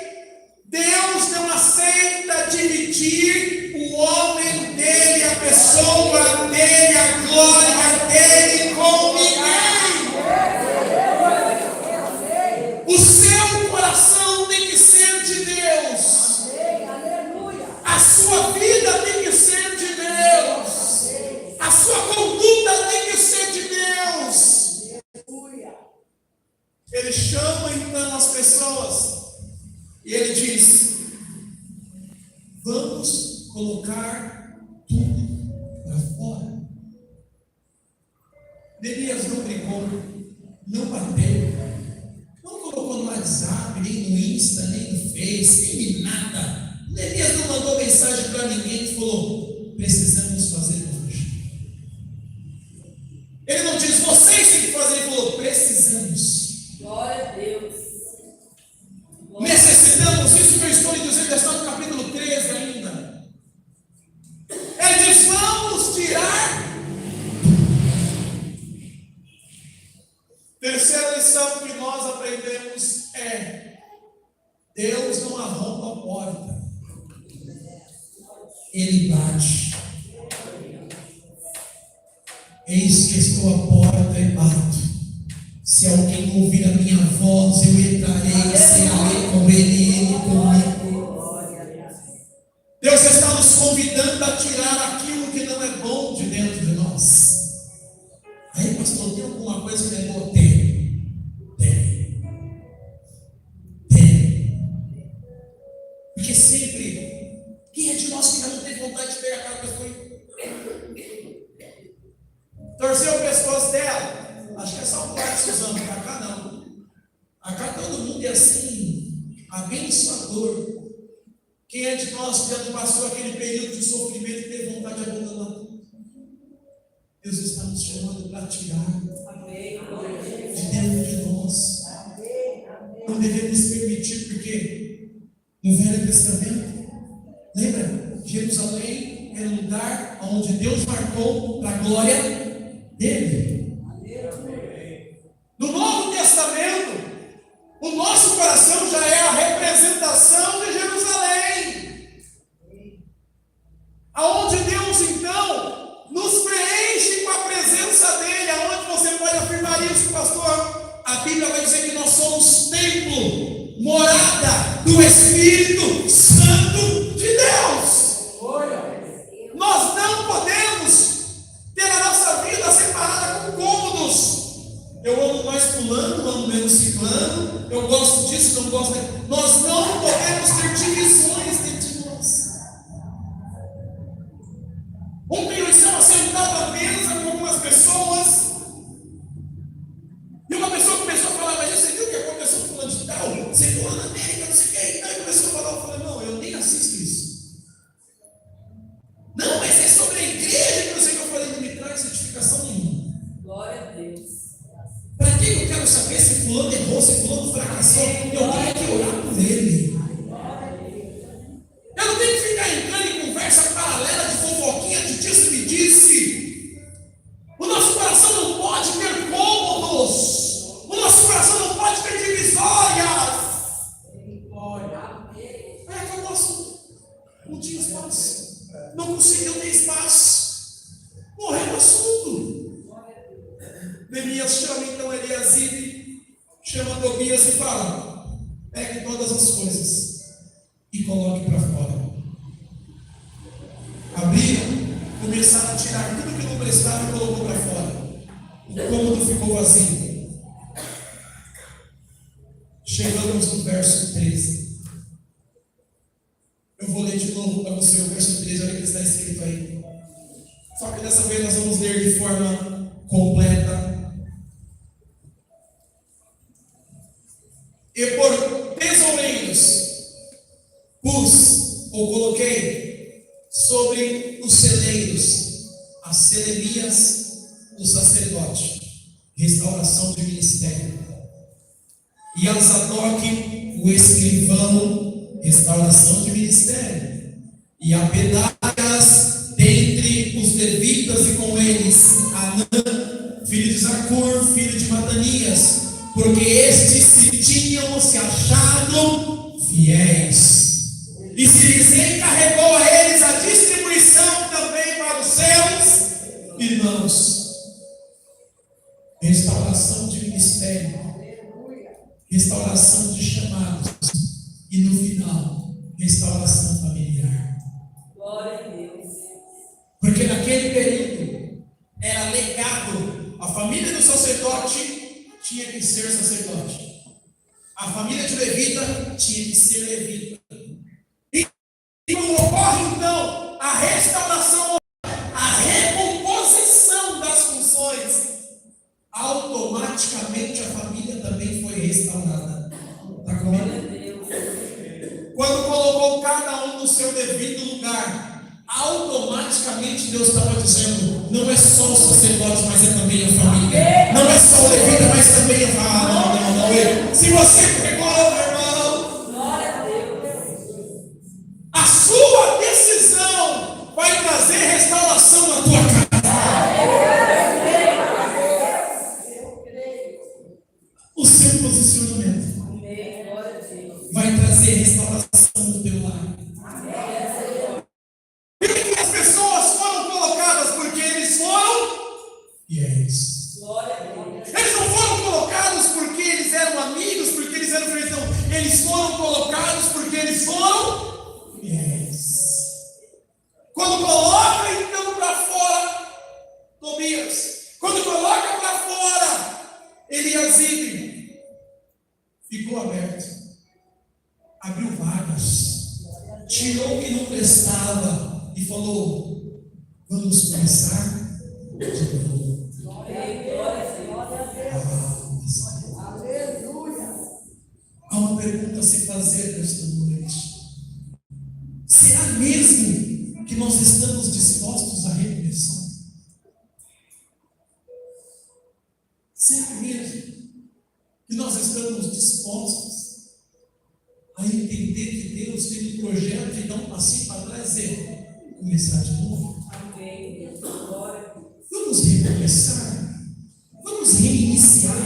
Deus não aceita dividir o homem dele, a pessoa dele, a glória dele com ninguém. O seu coração tem que ser de Deus. A sua vida tem que ser de Deus. A sua conduta tem que ser de Deus. Ele chama então as pessoas e ele diz: vamos colocar tudo para fora. Neemias não brigou, não bateu, não colocou no WhatsApp, nem no Insta, nem no Face, nem nada. Neemias não mandou mensagem para ninguém e falou: precisamos fazer hoje. Ele não diz: vocês têm que fazer. Ele falou: precisamos. Glória a Deus. Necessitamos. Isso que eu estou lhe dizendo está no capítulo 13 ainda. Ele diz: vamos tirar. Terceira lição que nós aprendemos é: Deus não arromba a porta, Ele bate. Eis que estou à porta e bato. Se alguém ouvir a minha voz, eu entrarei e cearei com ele e ele comigo. Deus está nos convidando a tirar aquilo que não é bom de dentro de nós. Aí, pastor, tem alguma coisa que não é boa? Tem. Porque sempre, quem é de nós que não tem vontade de pegar aquela pessoa e torcer o pescoço dela? Acho que é só o pai de Suzano, para cá não. Acá todo mundo é assim, abençoador. Quem é de nós que já passou aquele período de sofrimento e teve vontade de abandonar tudo? Deus está nos chamando para tirar de dentro de nós. Não devemos permitir, porque no Velho Testamento, lembra? Jerusalém era um lugar onde Deus marcou para a glória dele. No Novo Testamento, o nosso coração já é a representação de Jerusalém, aonde Deus então nos preenche com a presença dele. Aonde você pode afirmar isso, pastor? A Bíblia vai dizer que nós somos templo, morada do Espírito Santo de Deus. Nós não podemos ter a nossa vida separada com cômodos. Eu amo mais fulano, amo menos ciclano, eu gosto disso, não gosto daquilo. Nós não podemos ter divisões dentro de nós. Ontem eu estava sentado à mesa com algumas pessoas, e uma pessoa começou a falar: mas você viu o que aconteceu com fulano de tal? Você foi na América, não sei o que. Aí começou a falar, eu falei: não, eu nem assisto isso. Não, mas é sobre a igreja que eu sei que eu falei, não me traz certificação nenhuma. Glória a Deus. Para que eu quero saber se fulano errou, se fulano fracassou? Eu tenho que orar por ele. Eu não tenho que ficar entrando em conversa paralela de fofoquinha, de disse-me-disse. O nosso coração não pode ter cômodos. O nosso coração não pode ter divisórias. É que eu gosto. Não tinha espaço. Não conseguiu ter espaço. Morreu o assunto. Neemias chama então Eliasibe, chama Tobias e fala: pegue todas as coisas e coloque para fora. Abriram, começaram a tirar tudo que não prestava e colocou para fora. O cômodo ficou vazio. Chegamos no verso 13. Eu vou ler de novo para você o verso 13. dessa vez nós vamos ler de forma completa. E por tesoureiros pus ou coloquei sobre os celeiros as selemias do sacerdote, restauração de ministério, e a Zadoc, o escrivão, restauração de ministério, e a Pedaias dentre os levitas, e com eles Anã, filho de Zacur, filho de Matanias, porque estes se achado fiéis, e se lhes encarregou a eles a distribuição também para os seus irmãos. Restauração de ministério, restauração de chamados, e no final, restauração familiar. Glória a Deus. Porque naquele período era legado, a família do sacerdote tinha que ser sacerdote, a família de levita tinha que ser levita. E quando ocorre então a restauração, a recomposição das funções, automaticamente a família também foi restaurada. Está comigo? Quando colocou cada um no seu devido lugar, automaticamente Deus estava dizendo: não é só o sacerdote, mas é também a família. Não é só o levita, mas também a família. Não. Se você pegou, meu irmão, a sua decisão vai trazer restauração na tua casa. O seu posicionamento vai trazer restauração no teu lar. E as pessoas foram colocadas porque eles foram fiéis. Eles não foram colocados porque eles eram amigos, porque eles eram felizes. Não, eles foram colocados porque eles foram fiéis. Quando coloca então para fora Tobias, quando coloca para fora Eliasibe, ficou aberto, abriu vagas, tirou o que não prestava e falou: vamos começar de novo. Há uma pergunta a se fazer nesta noite: será mesmo que nós estamos dispostos à recomeçar? Será mesmo que nós estamos dispostos a entender que Deus tem um projeto e dar um passinho para trás e começar de novo? Vamos recomeçar, vamos reiniciar.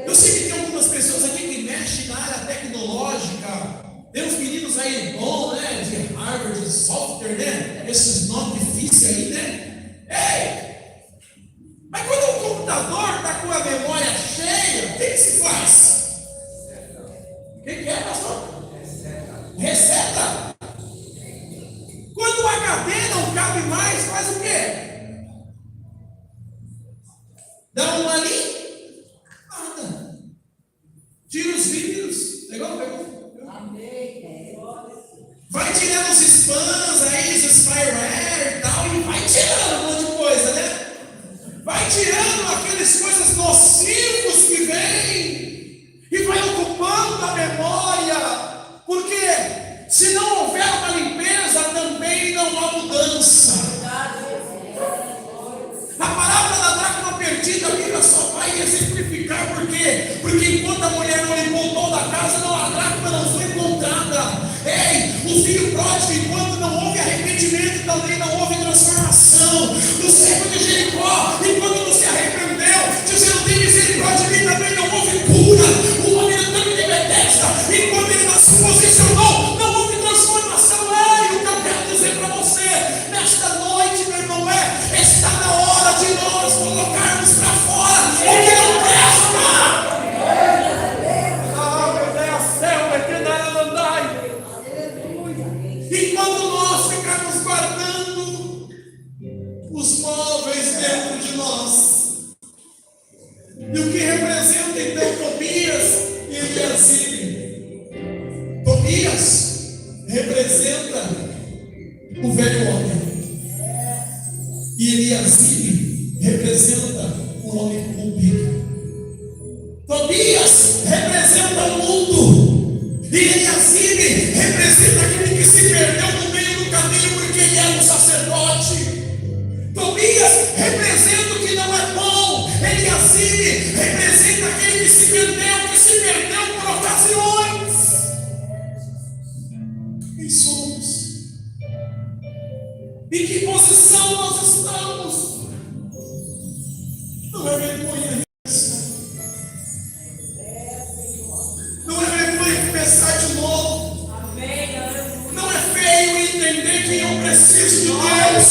Eu sei que tem algumas pessoas aqui que mexem na área tecnológica, tem uns meninos aí bons, né, de Harvard, de software, né, esses nomes difíceis aí, né? Ei! Mas quando o computador está com a memória cheia, o que se faz? O que é, pastor? Reseta. Quando o HD não cabe mais, faz o quê? Dá uma ali? Nada. Tira os vídeos. Legal? Vai tirando os spams aí, os spyware e tal, e vai tirando um monte de coisa, né? Vai tirando aquelas coisas nocivas que vêm e vai ocupando a memória, porque se não houver uma limpeza, também não há mudança. A palavra da dracma perdida, a Bíblia só vai exemplificar por quê? Porque enquanto a mulher não limpou toda a casa, a dracma não foi encontrada. Ei, o filho pródigo, enquanto não houve arrependimento, também não houve transformação. No cego de Jericó, enquanto não se arrependeu, dizendo: tem misericórdia de mim, também não houve cura. O homem do tanque de Betesda, enquanto ele não se posicionou, não houve transformação. Ei, o que eu quero dizer para você nesta noite, meu irmão, está na hora de nós colocarmos para fora o que não presta. Ah, meu Deus, céu, é que nada andai. Enquanto nós ficarmos guardando os móveis dentro de nós, e o que representa então Tobias e Eliasibe? Tobias representa o velho homem. Eliasibe representa o homem corrompido. Tobias representa o mundo. E Eliasibe representa aquele que se perdeu no meio do caminho porque ele era um sacerdote. Tobias representa o que não é bom. Eliasibe representa aquele que se perdeu por ocasiões. Quem somos? Em que posição nós estamos? Não é vergonha isso. Não é vergonha começar de novo. Não é feio entender que eu preciso de Deus.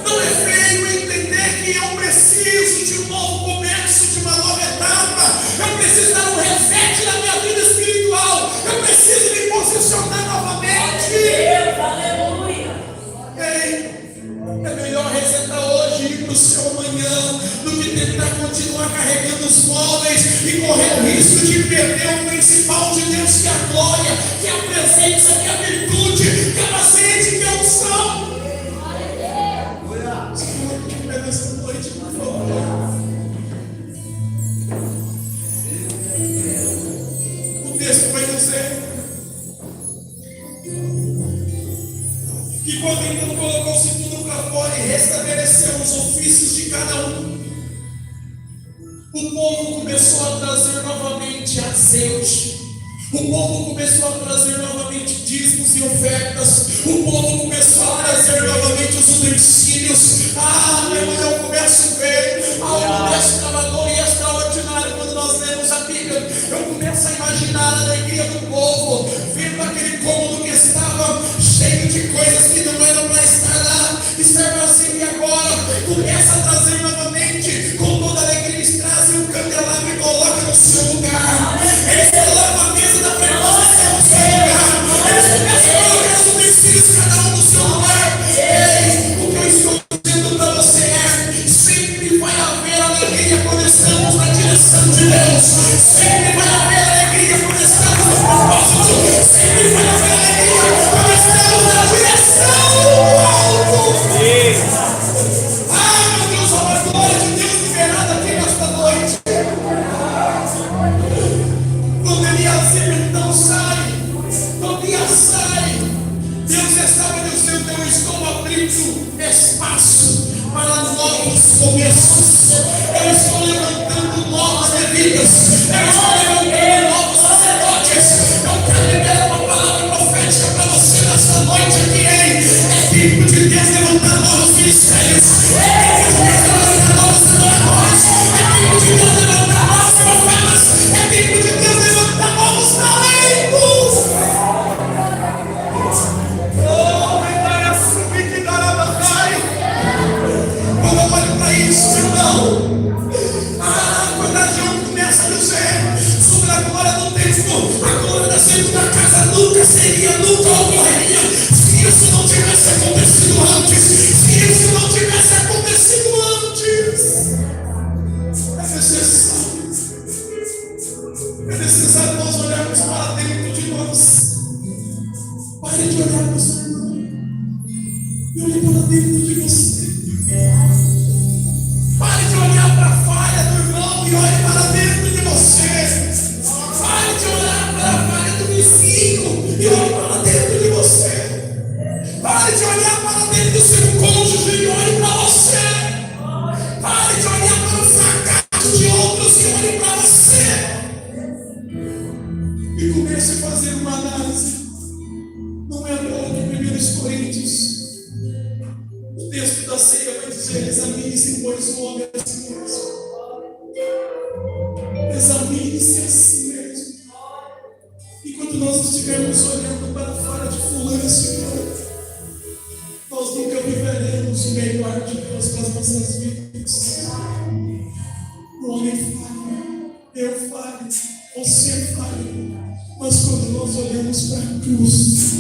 Não é feio entender que eu preciso de um novo começo, de uma nova etapa. Eu preciso dar um reset na minha vida espiritual. Eu preciso me posicionar novamente. É melhor resetar hoje e ir para o seu amanhã do que tentar continuar carregando os móveis e correr o risco de perder o principal de Deus, que é a glória, que é a presença, que é a virtude, que é a paciência, que é a unção. Senhor, nessa noite, por favor. O texto vai dizer que quando então colocou-se tudo para fora e restabeleceu os ofícios de cada um, o povo começou a trazer novamente azeite. O povo começou a trazer novamente dízimos e ofertas. O povo começou a trazer novamente os utensílios. Meu irmão, eu começo a ver algo extravagante e extraordinário quando nós lemos a Bíblia. Eu começo a imaginar a alegria do povo, vendo aquele cômodo que estava cheio de coisas que não eram para estar lá, estar vazio, e agora começa a trazer novamente, com toda alegria, eles trazem um candelabro e colocam no seu lugar. Eles colocam a mesa da preposição no seu lugar. Eles começam a colocar os utensílios, cada um no seu lugar. Ei, o que eu estou dizendo para você é: sempre vai haver alegria quando estamos na direção de Deus. Sempre vai haver alegria quando estamos no propósito. Sempre vai haver alegria quando estamos na direção do alto. Meu Deus, a glória de Deus liberada aqui nesta noite. Quando Eliasibe então sai, Tobias sai, Deus estava dizendo: eu estou abrindo espaço para novos começos. Eu estou levantando novas levitas. Eu estou levantando novos sacerdotes. Eu quero liberar uma palavra profética para você nesta noite aqui, hein? É tempo de Deus levantar novos ministérios. É tempo de Deus levantar novos adoradores. É tempo de Deus levantar novos profetas. É tempo de Deus levantar novos talentos. Quando eu olho para isso, irmão, quando a gente começa a dizer sobre a glória do templo, a glória da segunda casa nunca ocorreria se isso não tivesse acontecido antes. Se isso não tivesse acontecido antes, é necessário nós olharmos para dentro de nós. Pare de olhar para o seu irmão e olhe para dentro de você. Pare de olhar para a falha do irmão e olhe para dentro de você. Pare de olhar para a falha do vizinho e olhe para dentro de você. Pare de olhar para dentro do seu cônjuge e olhe para você. Pare de olhar para o fracasso de outros e olhe para você. E comece a fazer uma análise. Não é à toa que 1 Coríntios, o texto da ceia vai dizer: examine-se, pois, o homem a si mesmo. Examine-se a si mesmo. Enquanto nós estivermos olhando para a falha de fulano e ciclano, nós nunca viveremos o melhor de Deus para as nossas vidas. O homem falha, eu falho, você falha. Mas quando nós olhamos para a cruz,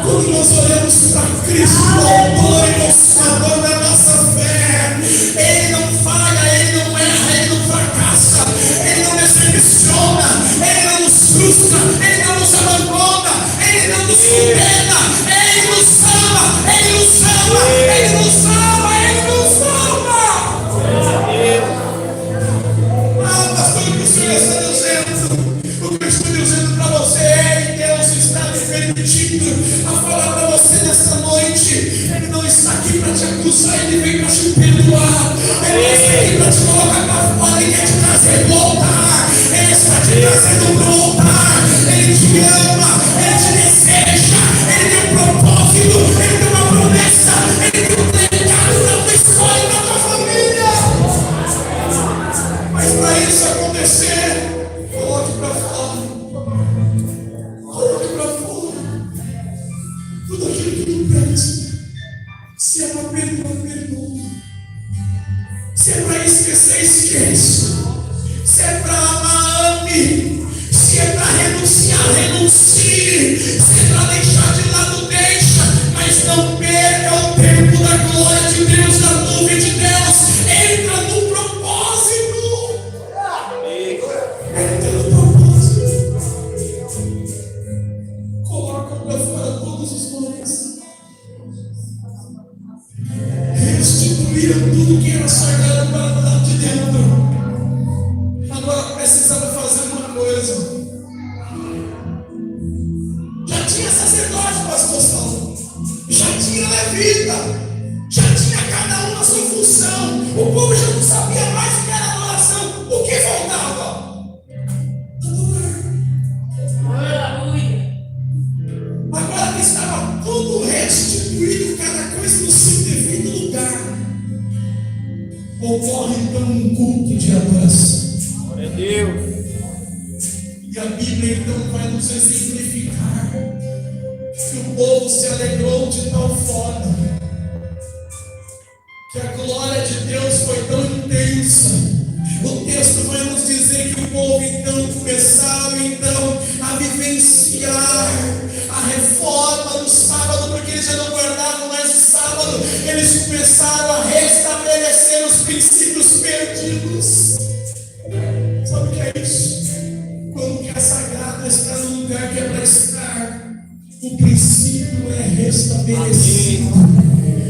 quando nós olhamos para Cristo, o autor e consumador da nossa fé, Ele não falha, Ele não erra, Ele não fracassa, Ele não decepciona, Ele não nos frustra, Ele não nos abandona, Ele não nos condena, Ele nos ama, Ele nos ama, Ele nos ama, Ele nos ama. Ah, pastor, o que o Senhor está dizendo? O que eu estou dizendo para você é que Deus está me permitindo a falar para você nessa noite. Ele não está aqui para te acusar, Ele vem para te perdoar. Ele não está aqui para te colocar para fora, Ele quer te trazer do altar. Ele está te trazendo do altar. Ele te ama, Ele te deseja, Ele tem um propósito, Ele tem uma promessa, Ele tem um legado na tua história e na tua família. Mas para isso acontecer, coloque para fora. Coloque para fora tudo aquilo que não presta. Se é para perdoar, perdoa. Se é para esquecer, esqueça. Se é para amar, ame. Se é para renunciar, renuncie. Se é para deixar de lado, deixa. Mas não perca o tempo da glória de Deus, da nuvem de Deus. Entra no propósito. Entra no propósito. Coloca para fora todos os momentos. Restituíram tudo que era sagrado para o lado de dentro. Agora precisava fazer uma coisa. Já tinha sacerdote, pastor Saulo. Já tinha levita. Já tinha cada um a sua função. O povo já não sabia mais o que era adoração. O que faltava? Aleluia. Agora que estava tudo restituído, cada coisa no seu devido lugar, ocorre então um culto de adoração. Glória a Deus. E a Bíblia então vai nos exemplificar que o povo se alegrou de tal forma que a glória de Deus foi tão intensa. O texto vai nos dizer que o povo então começaram então a vivenciar a reforma do sábado, porque eles já não guardavam mais o sábado. Eles começaram a restabelecer os princípios perdidos. Sabe o que é isso? Quando o que é sagrado está no lugar que é para estar, o princípio é restabelecido.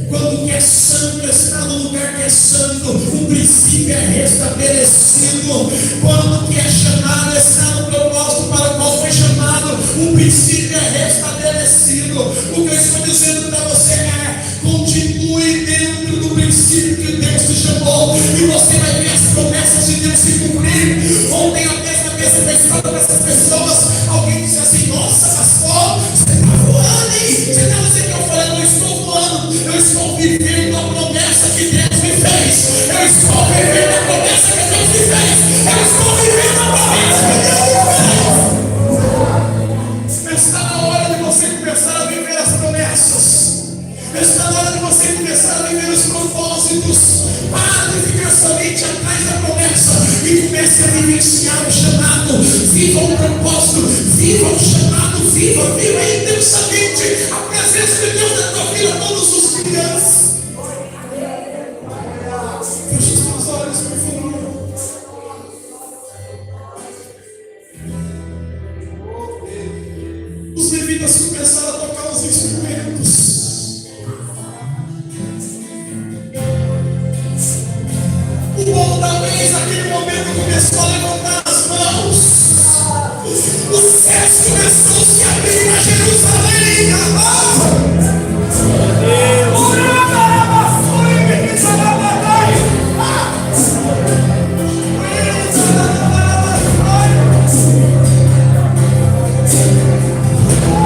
Quando o que é santo está no lugar que é santo, o princípio é restabelecido. Quando o que é chamado está no propósito para o qual foi chamado, o princípio é restabelecido. O que eu estou dizendo para você é: continue dentro do princípio que Deus te chamou, e você vai ver as promessas de Deus se cumprir. Ontem a mesma pessoa pensou para essas pessoas, alguém disse assim: nossa, pastor, você está voando, hein? Você está dizendo que eu falei, não estou voando, eu estou vivendo a promessa que Deus me fez. Eu estou vivendo a promessa que Deus me fez. Eu estou vivendo a promessa que Deus me fez. Está na hora de você começar a viver as promessas. Está na hora de você começar a viver os propósitos. Para de ficar somente atrás da promessa e comece a vivenciar o chamado. Viva o propósito, viva o chamado, viva